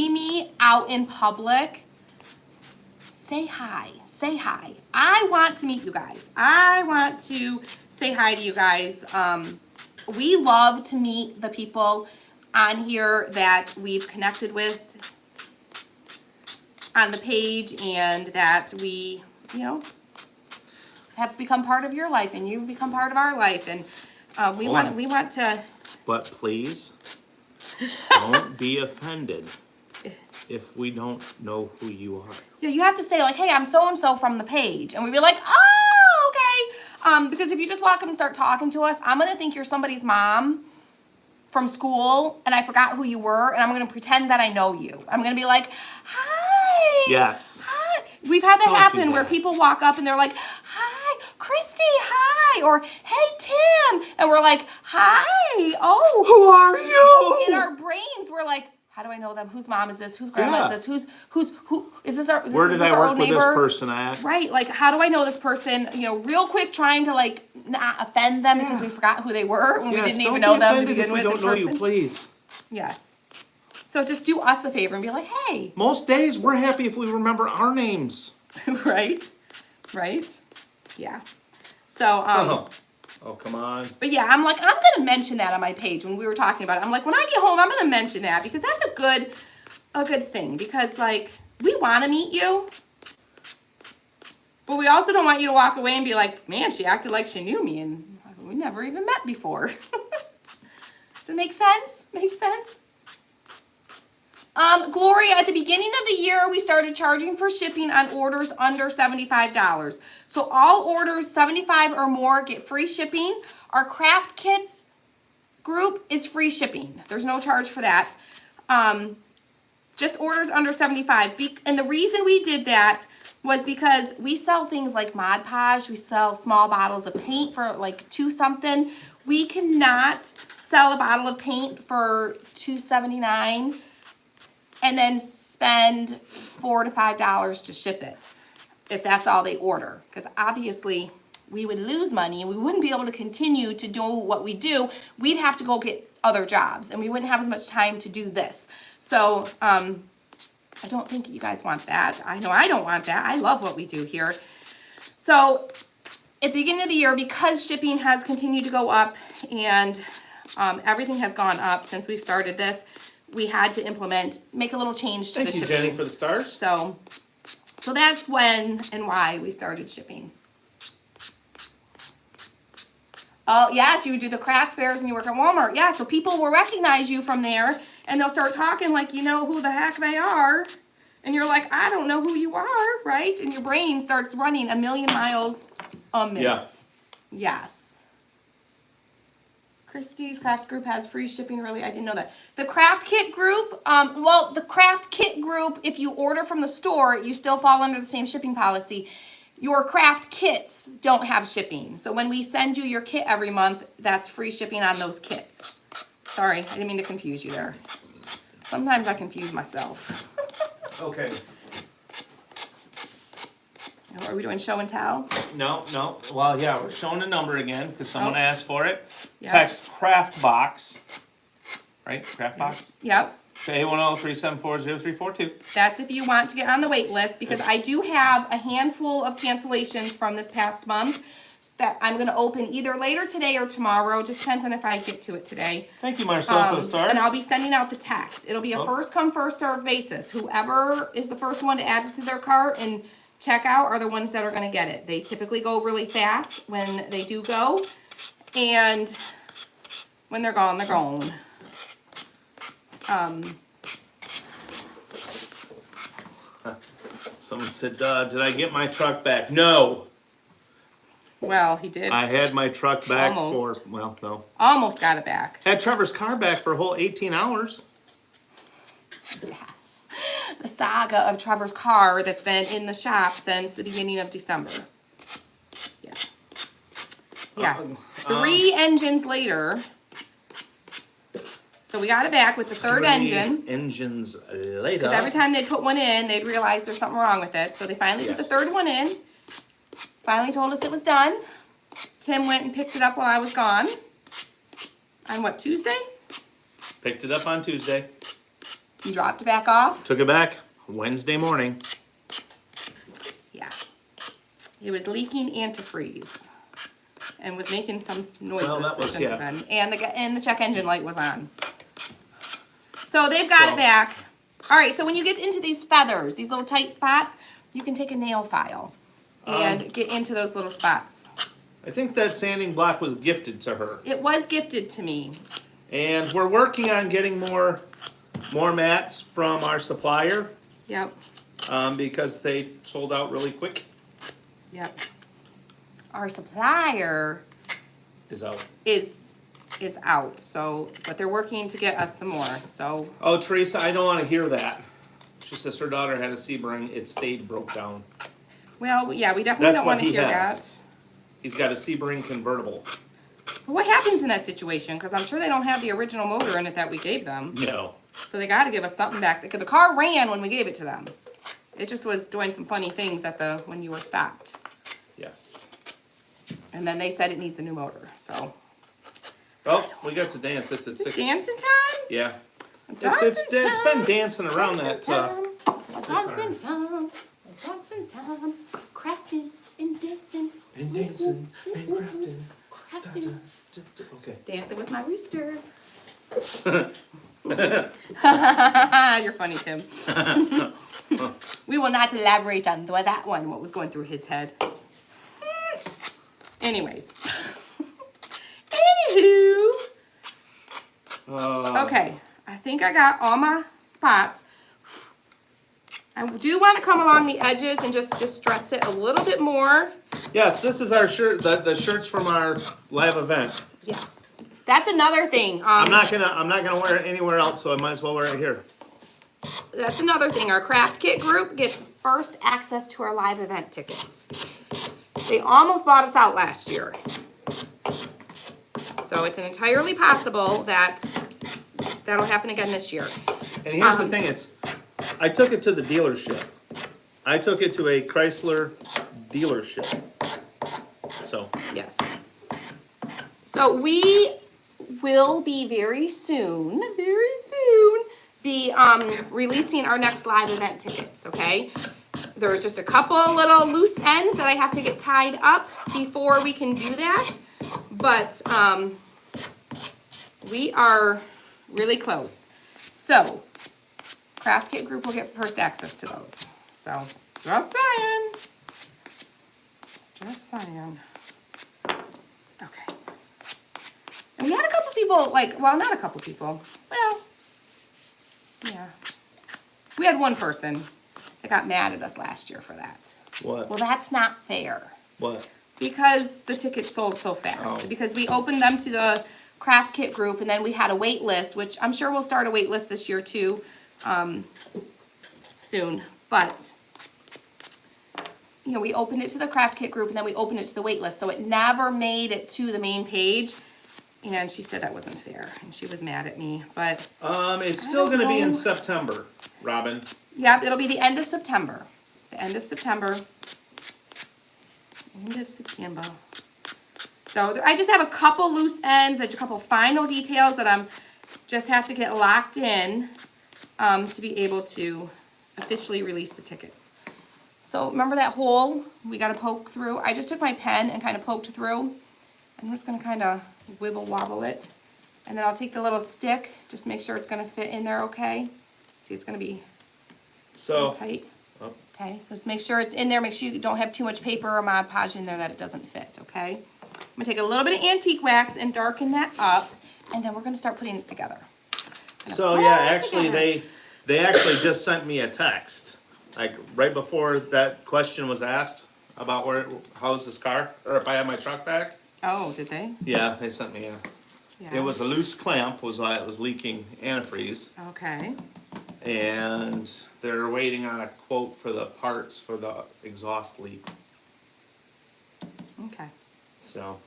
A: me out in public, say hi. Say hi. I want to meet you guys. I want to say hi to you guys. We love to meet the people on here that we've connected with on the page and that we, you know, have become part of your life and you've become part of our life. And we want to.
B: But please, don't be offended if we don't know who you are.
A: Yeah, you have to say like, hey, I'm so-and-so from the page. And we'd be like, oh, okay. Because if you just walk up and start talking to us, I'm going to think you're somebody's mom from school and I forgot who you were and I'm going to pretend that I know you. I'm going to be like, hi.
B: Yes.
A: Hi. We've had that
B: Don't
A: happen
B: do
A: where
B: that.
A: people walk up and they're like, hi, Christy, hi. Or, hey, Tim. And we're like, hi. Oh.
B: Who are you?
A: In our brains, we're like, how do I know them? Whose mom is this? Whose grandma is this? Who is this?
B: Where did I work with this person at?
A: Right, like how do I know this person? You know, real quick, trying to like not offend them because we forgot who they were when we didn't even know them to begin with.
B: If we don't know you, please.
A: Yes. So just do us a favor and be like, hey.
B: Most days we're happy if we remember our names.
A: Right. Yeah. So
B: Oh, come on.
A: But yeah, I'm gonna mention that on my page when we were talking about it. I'm like, when I get home, I'm gonna mention that because that's a good thing because like we want to meet you, but we also don't want you to walk away and be like, man, she acted like she knew me and we never even met before. Does it make sense? Make sense? Gloria, at the beginning of the year, we started charging for shipping on orders under $75. So all orders 75 or more get free shipping. Our craft kits group is free shipping. There's no charge for that. Just orders under 75. And the reason we did that was because we sell things like Mod Podge. We sell small bottles of paint for like $2 something. We cannot sell a bottle of paint for $2.79 and then spend $4 to $5 to ship it if that's all they order. Because obviously we would lose money and we wouldn't be able to continue to do what we do. We'd have to go get other jobs and we wouldn't have as much time to do this. So I don't think you guys want that. I know I don't want that. I love what we do here. So at the beginning of the year, because shipping has continued to go up and everything has gone up since we started this, we had to make a little change to the shipping.
B: Thank you, Jenny, for the stars.
A: So that's when and why we started shipping. Oh, yes, you do the craft fairs and you work at Walmart. Yeah, so people will recognize you from there and they'll start talking like you know who the heck they are. And you're like, I don't know who you are, right? And your brain starts running 1,000,000 miles a minute.
B: Yeah.
A: Yes. Christie's Craft Group has free shipping, really? I didn't know that. The Craft Kit Group, the Craft Kit Group, if you order from the store, you still fall under the same shipping policy. Your craft kits don't have shipping. So when we send you your kit every month, that's free shipping on those kits. Sorry, I didn't mean to confuse you there. Sometimes I confuse myself.
B: Okay.
A: Are we doing show and tell?
B: No. Well, yeah, we're showing the number again because someone asked for it.
A: Yep.
B: Text Craft Box. Right? Craft Box?
A: Yep.
B: To 810-374-0342.
A: That's if you want to get on the wait list because I do have a handful of cancellations from this past month that I'm going to open either later today or tomorrow. Just depends on if I get to it today.
B: Thank you, Marcel, for the stars.
A: And I'll be sending out the text. It'll be a first come, first served basis. Whoever is the first one to add it to their cart and check out are the ones that are going to get it. They typically go really fast when they do go. And when they're gone, they're gone.
B: Someone said, did I get my truck back? No.
A: Well, he did.
B: I had my truck back
A: Almost.
B: for, well, no.
A: Almost got it back.
B: Had Trevor's car back for a whole 18 hours.
A: Yes. The saga of Trevor's car that's been in the shop since the beginning of December. Yeah. Yeah. 3 engines later. So we got it back with the third
B: 3
A: engine.
B: engines later.
A: Because every time they'd put one in, they'd realize there's something wrong with it. So they finally put the third one in. Finally told us it was done. Tim went and picked it up while I was gone. On what, Tuesday?
B: Picked it up on Tuesday.
A: And dropped it back off.
B: Took it back Wednesday morning.
A: Yeah. It was leaking antifreeze. And was making some noises.
B: Well, that was, yeah.
A: And the check engine light was on. So they've got it back. All right, so when you get into these feathers, these little tight spots, you can take a nail file and get into those little spots.
B: I think that sanding block was gifted to her.
A: It was gifted to me.
B: And we're working on getting more mats from our supplier.
A: Yep.
B: Because they sold out really quick.
A: Yep. Our supplier
B: Is out.
A: is out, so but they're working to get us some more. So
B: Oh, Teresa, I don't want to hear that. She says her daughter had a Sebring. It stayed broke down.
A: well, yeah, we definitely
B: That's
A: don't
B: what
A: want to
B: he
A: hear
B: has.
A: that.
B: He's got a Sebring convertible.
A: But what happens in that situation? Because I'm sure they don't have the original motor in it that we gave them.
B: No.
A: So they got to give us something back. Because the car ran when we gave it to them. It just was doing some funny things when you were stopped.
B: Yes.
A: And then they said it needs a new motor. So
B: Oh, we got to dance. It's at 6.
A: dancing time.
B: Yeah.
A: Dancing
B: It's been dancing around that.
A: Dancing time. Dancing time. Crafting and dancing.
B: And dancing and crafting.
A: Crafting.
B: Okay.
A: Dancing with my rooster. You're funny, Tim. We will not elaborate on that one, what was going through his head. Anyways. Anywho. Okay, I think I got all my spots. I do want to come along the edges and just stress it a little bit more.
B: Yes, this is our shirt. The shirts from our live event.
A: Yes, that's another thing.
B: I'm not gonna wear it anywhere else, so I might as well wear it here.
A: That's another thing. Our craft kit group gets first access to our live event tickets. They almost bought us out last year. So it's entirely possible that that'll happen again this year.
B: And here's the thing, I took it to the dealership. I took it to a Chrysler dealership. So.
A: Yes. So we will be very soon, be releasing our next live event tickets, okay? There's just a couple little loose ends that I have to get tied up before we can do that. But we are really close. So, Craft Kit Group will get first access to those. So, just saying. Just saying. Okay. And we had a couple people, not a couple people. Well, yeah. We had one person that got mad at us last year for that.
B: What?
A: Well, that's not fair.
B: What?
A: Because the tickets sold so fast.
B: Oh.
A: Because we opened them to the Craft Kit Group, and then we had a wait list, which I'm sure we'll start a wait list this year too, soon. But, you know, we opened it to the Craft Kit Group, and then we opened it to the wait list. So it never made it to the main page. And she said that wasn't fair, and she was mad at me. But
B: it's still going to be in September, Robin.
A: yeah, it'll be the end of September. The end of September. End of September. So I just have a couple loose ends, a couple final details that I'm just have to get locked in to be able to officially release the tickets. So remember that hole we got to poke through? I just took my pen and kind of poked through. I'm just going to kind of wibble wobble it. And then I'll take the little stick, just make sure it's going to fit in there okay. See, it's going to be
B: So
A: tight. Okay, so just make sure it's in there. Make sure you don't have too much paper or Mod Podge in there that it doesn't fit, okay? I'm going to take a little bit of antique wax and darken that up, and then we're going to start putting it together.
B: So yeah, actually they actually just sent me a text, like right before that question was asked. about how's this car, or if I have my truck back.
A: Oh, did they?
B: Yeah, they sent me
A: Yeah.
B: it was a loose clamp was why it was leaking antifreeze.
A: Okay.
B: And they're waiting on a quote for the parts for the exhaust leak.
A: Okay.
B: So,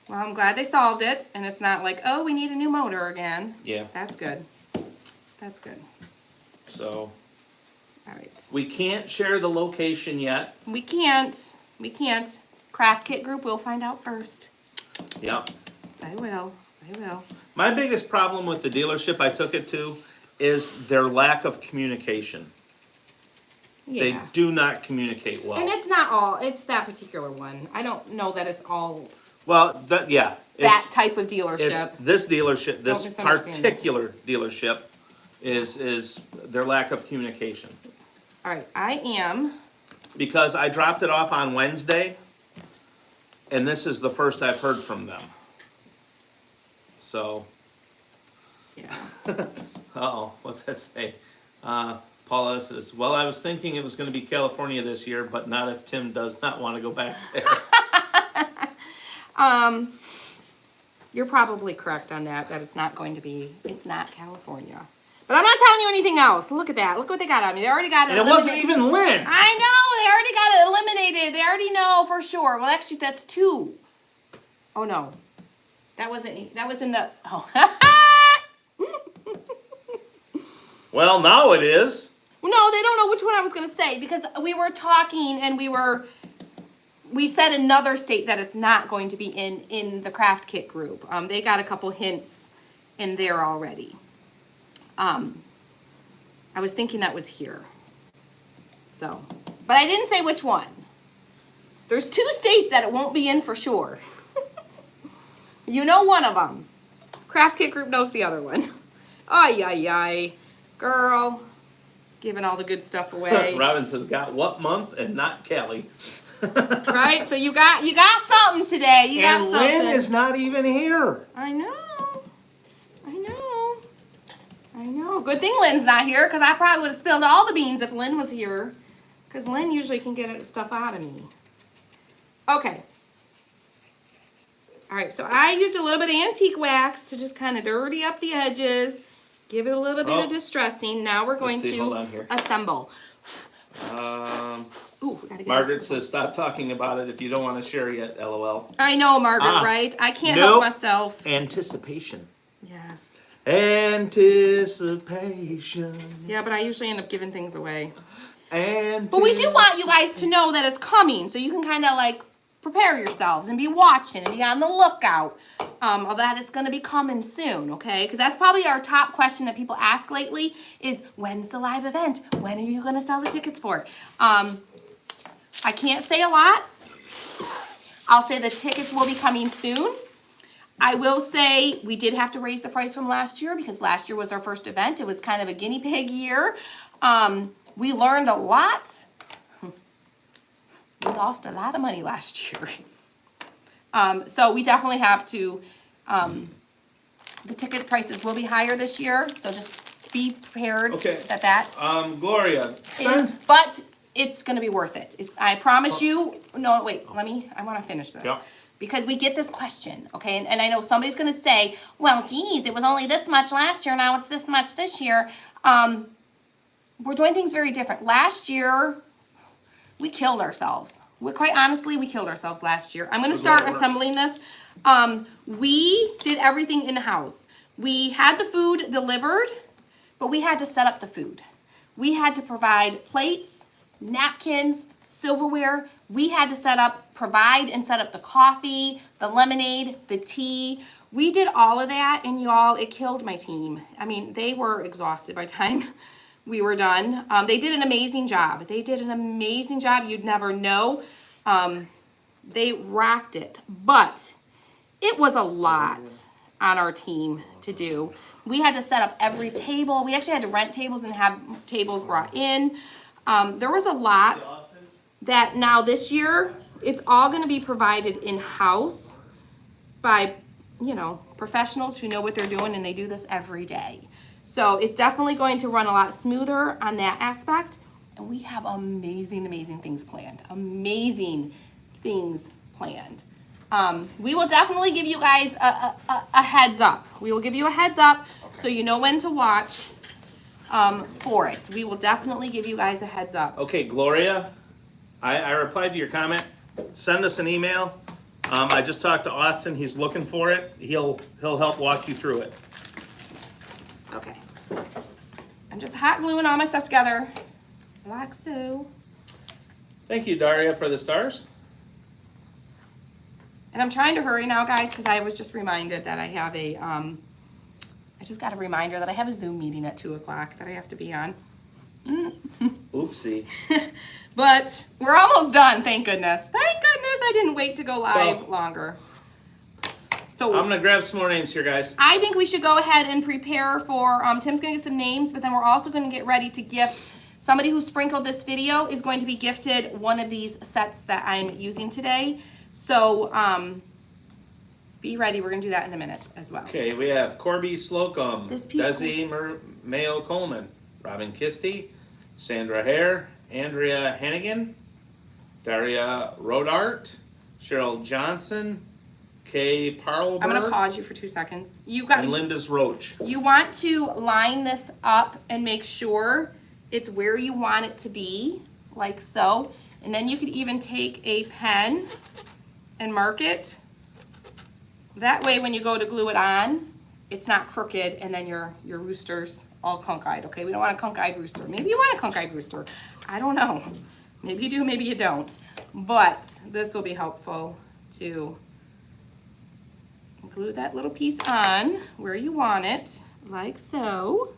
A: Well, I'm glad they solved it, and it's not like, oh, we need a new motor again.
B: yeah.
A: That's good. That's good.
B: So,
A: All right.
B: we can't share the location yet.
A: We can't. We can't. Craft Kit Group, we'll find out first.
B: Yep.
A: I will. I will.
B: My biggest problem with the dealership I took it to is their lack of communication.
A: Yeah.
B: They do not communicate well.
A: And it's not all, it's that particular one. I don't know that it's all
B: Well,
A: that type of
B: It's
A: dealership.
B: this dealership, this
A: misunderstand me.
B: particular dealership is their lack of communication.
A: All right, I am.
B: Because I dropped it off on Wednesday, and this is the first I've heard from them. So,
A: Yeah.
B: uh-oh, what's that say? Paula says, well, I was thinking it was gonna be California this year, but not if Tim does not wanna go back there.
A: You're probably correct on that it's not going to be, it's not California. But I'm not telling you anything else. Look at that. Look what they got on me. They already got it
B: And it wasn't even Lynn.
A: I know. They already got it eliminated. They already know for sure. Well, actually, that's 2. Oh, no. That was in the, oh.
B: Well, now it is.
A: No, they don't know which one I was going to say because we were talking and we said another state that it's not going to be in the Craft Kit Group. They got a couple hints in there already. I was thinking that was here. So, but I didn't say which one. There's 2 states that it won't be in for sure. You know one of them. Craft Kit Group knows the other one. Ay, ay, ay. Girl. Giving all the good stuff away.
B: Robin says, got what month and not Kelly.
A: Right? So you got something today. You got
B: And
A: something.
B: Lynn is not even here.
A: I know. Good thing Lynn's not here because I probably would have spilled all the beans if Lynn was here. Because Lynn usually can get stuff out of me. Okay. All right, so I used a little bit of antique wax to just kind of dirty up the edges. Give it a little bit of distressing. Now we're going
B: Hold on
A: to
B: here.
A: assemble. Ooh, we gotta get
B: Margaret
A: this.
B: says, stop talking about it if you don't want to share yet, LOL.
A: I know, Margaret, right? I can't help myself.
B: Anticipation.
A: Yes.
B: Anticipation.
A: Yeah, but I usually end up giving things away.
B: And
A: But we do want you guys to know that it's coming, so you can kind of like prepare yourselves and be watching and be on the lookout of that it's going to be coming soon, okay? Because that's probably our top question that people ask lately is, when's the live event? When are you going to sell the tickets for it? I can't say a lot. I'll say the tickets will be coming soon. I will say we did have to raise the price from last year because last year was our first event. It was kind of a guinea pig year. We learned a lot. We lost a lot of money last year. So we definitely have to, the ticket prices will be higher this year. So just be prepared that
B: Gloria.
A: is, but it's going to be worth it. I promise you. No, wait, I want to finish this.
B: Yeah.
A: Because we get this question, okay? And I know somebody's going to say, well, geez, it was only this much last year. Now it's this much this year. We're doing things very different. Last year, we killed ourselves. Quite honestly, we killed ourselves last year. I'm going to start assembling this. We did everything in-house. We had the food delivered, but we had to set up the food. We had to provide plates, napkins, silverware. We had to provide and set up the coffee, the lemonade, the tea. We did all of that, and y'all, it killed my team. I mean, they were exhausted by the time we were done. They did an amazing job. You'd never know. They rocked it, but it was a lot on our team to do. We had to set up every table. We actually had to rent tables and have tables brought in. There was a lot that now this year, it's all going to be provided in-house by, professionals who know what they're doing, and they do this every day. So it's definitely going to run a lot smoother on that aspect. And we have amazing, amazing things planned. Amazing things planned. We will definitely give you guys a heads up. We will give you a heads up so you know when to watch for it. We will definitely give you guys a heads up.
B: Okay, Gloria, I replied to your comment. Send us an email. I just talked to Austin. He's looking for it. He'll help walk you through it.
A: Okay. I'm just hot gluing all my stuff together like so.
B: Thank you, Daria, for the stars.
A: And I'm trying to hurry now, guys, because I was just reminded that I have a, I just got a reminder that I have a Zoom meeting at 2 o'clock that I have to be on.
B: Oopsie.
A: But we're almost done, thank goodness. Thank goodness I didn't wait to go live longer. So
B: I'm gonna grab some more names here, guys.
A: I think we should go ahead and prepare for, Tim's gonna get some names, but then we're also gonna get ready to gift. Somebody who sprinkled this video is going to be gifted one of these sets that I'm using today. So be ready, we're gonna do that in a minute as well.
B: Okay, we have Corby Slocum,
A: This piece
B: Desi Mayo Coleman, Robin Kisty, Sandra Hare, Andrea Hannigan, Daria Rodart, Cheryl Johnson, Kay Parlberg,
A: I'm gonna pause you for 2 seconds.
B: and Linda's Roach.
A: You want to line this up and make sure it's where you want it to be, like so. And then you could even take a pen and mark it. That way when you go to glue it on, it's not crooked and then your rooster's all conk-eyed, okay? We don't want a conk-eyed rooster. Maybe you want a conk-eyed rooster. I don't know. Maybe you do, maybe you don't. But this will be helpful to glue that little piece on where you want it, like so.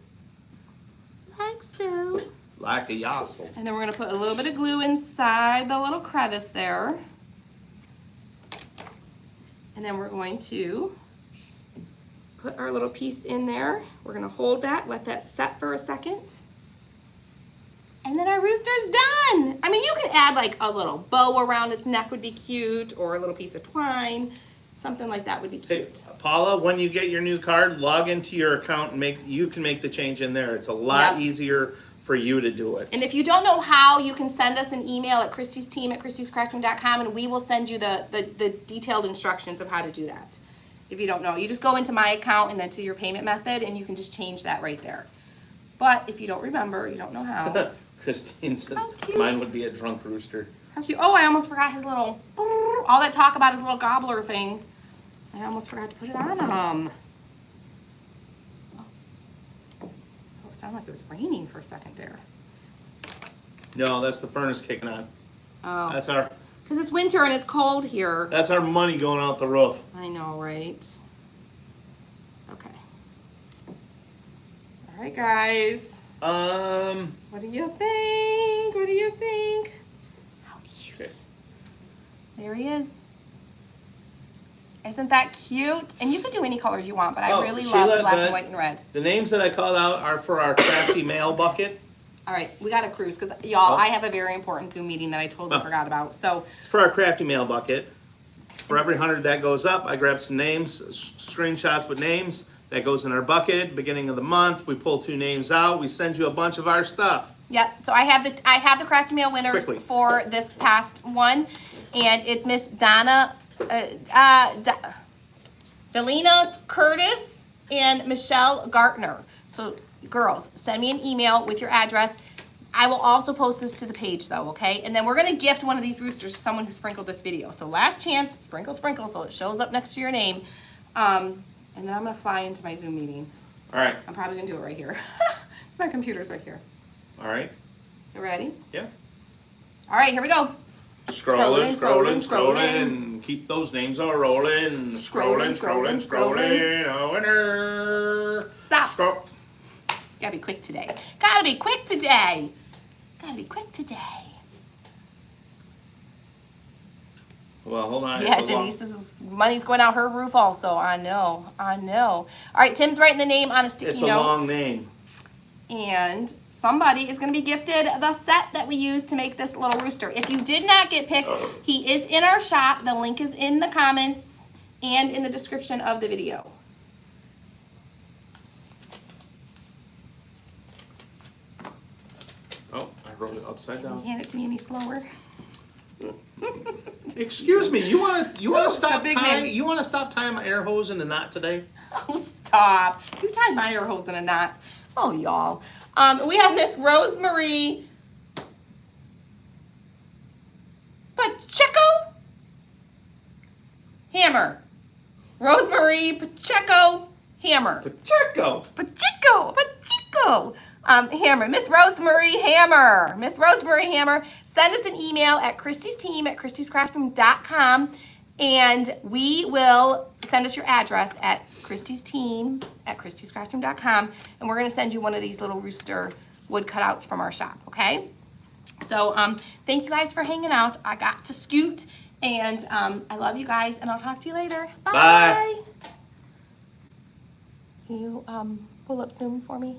A: Like so.
B: Like a yassel.
A: And then we're gonna put a little bit of glue inside the little crevice there. And then we're going to put our little piece in there. We're gonna hold that, let that set for a second. And then our rooster's done. I mean, you can add like a little bow around its neck would be cute, or a little piece of twine. Something like that would be
B: Hey,
A: cute.
B: Paula, when you get your new card, log into your account and you can make the change in there. It's a lot
A: Yep.
B: easier for you to do it.
A: And if you don't know how, you can send us an email at christysteam@christyscrafting.com and we will send you the detailed instructions of how to do that. If you don't know, you just go into my account and then to your payment method and you can just change that right there. But if you don't remember, you don't know how.
B: Christine says
A: How cute.
B: mine would be a drunk rooster.
A: How cute. Oh, I almost forgot his little, all that talk about his little gobbler thing. I almost forgot to put it on him. Oh, it sounded like it was raining for a second there.
B: No, that's the furnace kicking on.
A: Oh,
B: That's our
A: because it's winter and it's cold here.
B: money going out the roof.
A: I know, right? Okay. All right, guys. What do you think? What do you think? How cute.
B: Okay.
A: There he is. Isn't that cute? And you could do any colors you want, but I
B: Oh,
A: really
B: Sheila,
A: love black
B: the-
A: and white and red.
B: The names that I called out are for our crafty mail bucket.
A: All right, we got to cruise because y'all,
B: Oh.
A: I have a very important Zoom meeting that I totally
B: Oh.
A: forgot about. So
B: It's for our crafty mail bucket. For every 100 that goes up, I grab some names, screenshots with names. That goes in our bucket. Beginning of the month, we pull 2 names out. We send you a bunch of our stuff.
A: yep. So I have the Crafty Mail winners
B: Quickly.
A: for this past one, and it's Miss Donna, Delina Curtis and Michelle Gartner. So girls, send me an email with your address. I will also post this to the page though, okay? And then we're gonna gift one of these roosters to someone who sprinkled this video. So last chance, sprinkle, sprinkle, so it shows up next to your name. And then I'm gonna fly into my Zoom meeting.
B: All right.
A: I'm probably gonna do it right here. Because my computer's right here.
B: All right.
A: So ready?
B: Yeah.
A: All right, here we go.
B: Scrolling,
A: Scrolling,
B: scrolling,
A: scrolling.
B: scrolling. Keep those names all rolling.
A: Scrolling,
B: Scrolling, scrolling,
A: scrolling,
B: scrolling. A winner.
A: Stop.
B: Scroll.
A: Gotta be quick today. Gotta be quick today. Gotta be quick today.
B: Well, hold on.
A: Yeah,
B: It's a long-
A: Denise's money's going out her roof also. I know, I know. All right, Tim's writing the name on a sticky
B: It's a
A: note.
B: long name.
A: And somebody is going to be gifted the set that we used to make this little rooster. If you did not get picked, he is in our shop. The link is in the comments and in the description of the video.
B: Oh, I wrote it upside
A: Can
B: down.
A: you hand it to me any slower?
B: Excuse me, you wanna
A: it's a
B: stop
A: big
B: tying?
A: name.
B: You wanna stop tying my air hose in the knot today?
A: Oh, stop. You tied my air hose in a knot. Oh, y'all. We have Miss Rosemary Pacheco Hammer. Rosemary Pacheco Hammer.
B: Pacheco.
A: Pacheco. Hammer. Miss Rosemary Hammer. Miss Rosemary Hammer. Send us an email at Christy's team at christyscraftroom.com, and we will send us your address at Christy's team at christyscraftroom.com, and we're going to send you one of these little Rooster wood cutouts from our shop, okay? So thank you guys for hanging out. I got to scoot, and I love you guys, and I'll talk to you later. Bye.
B: Bye.
A: Can you pull up Zoom for me?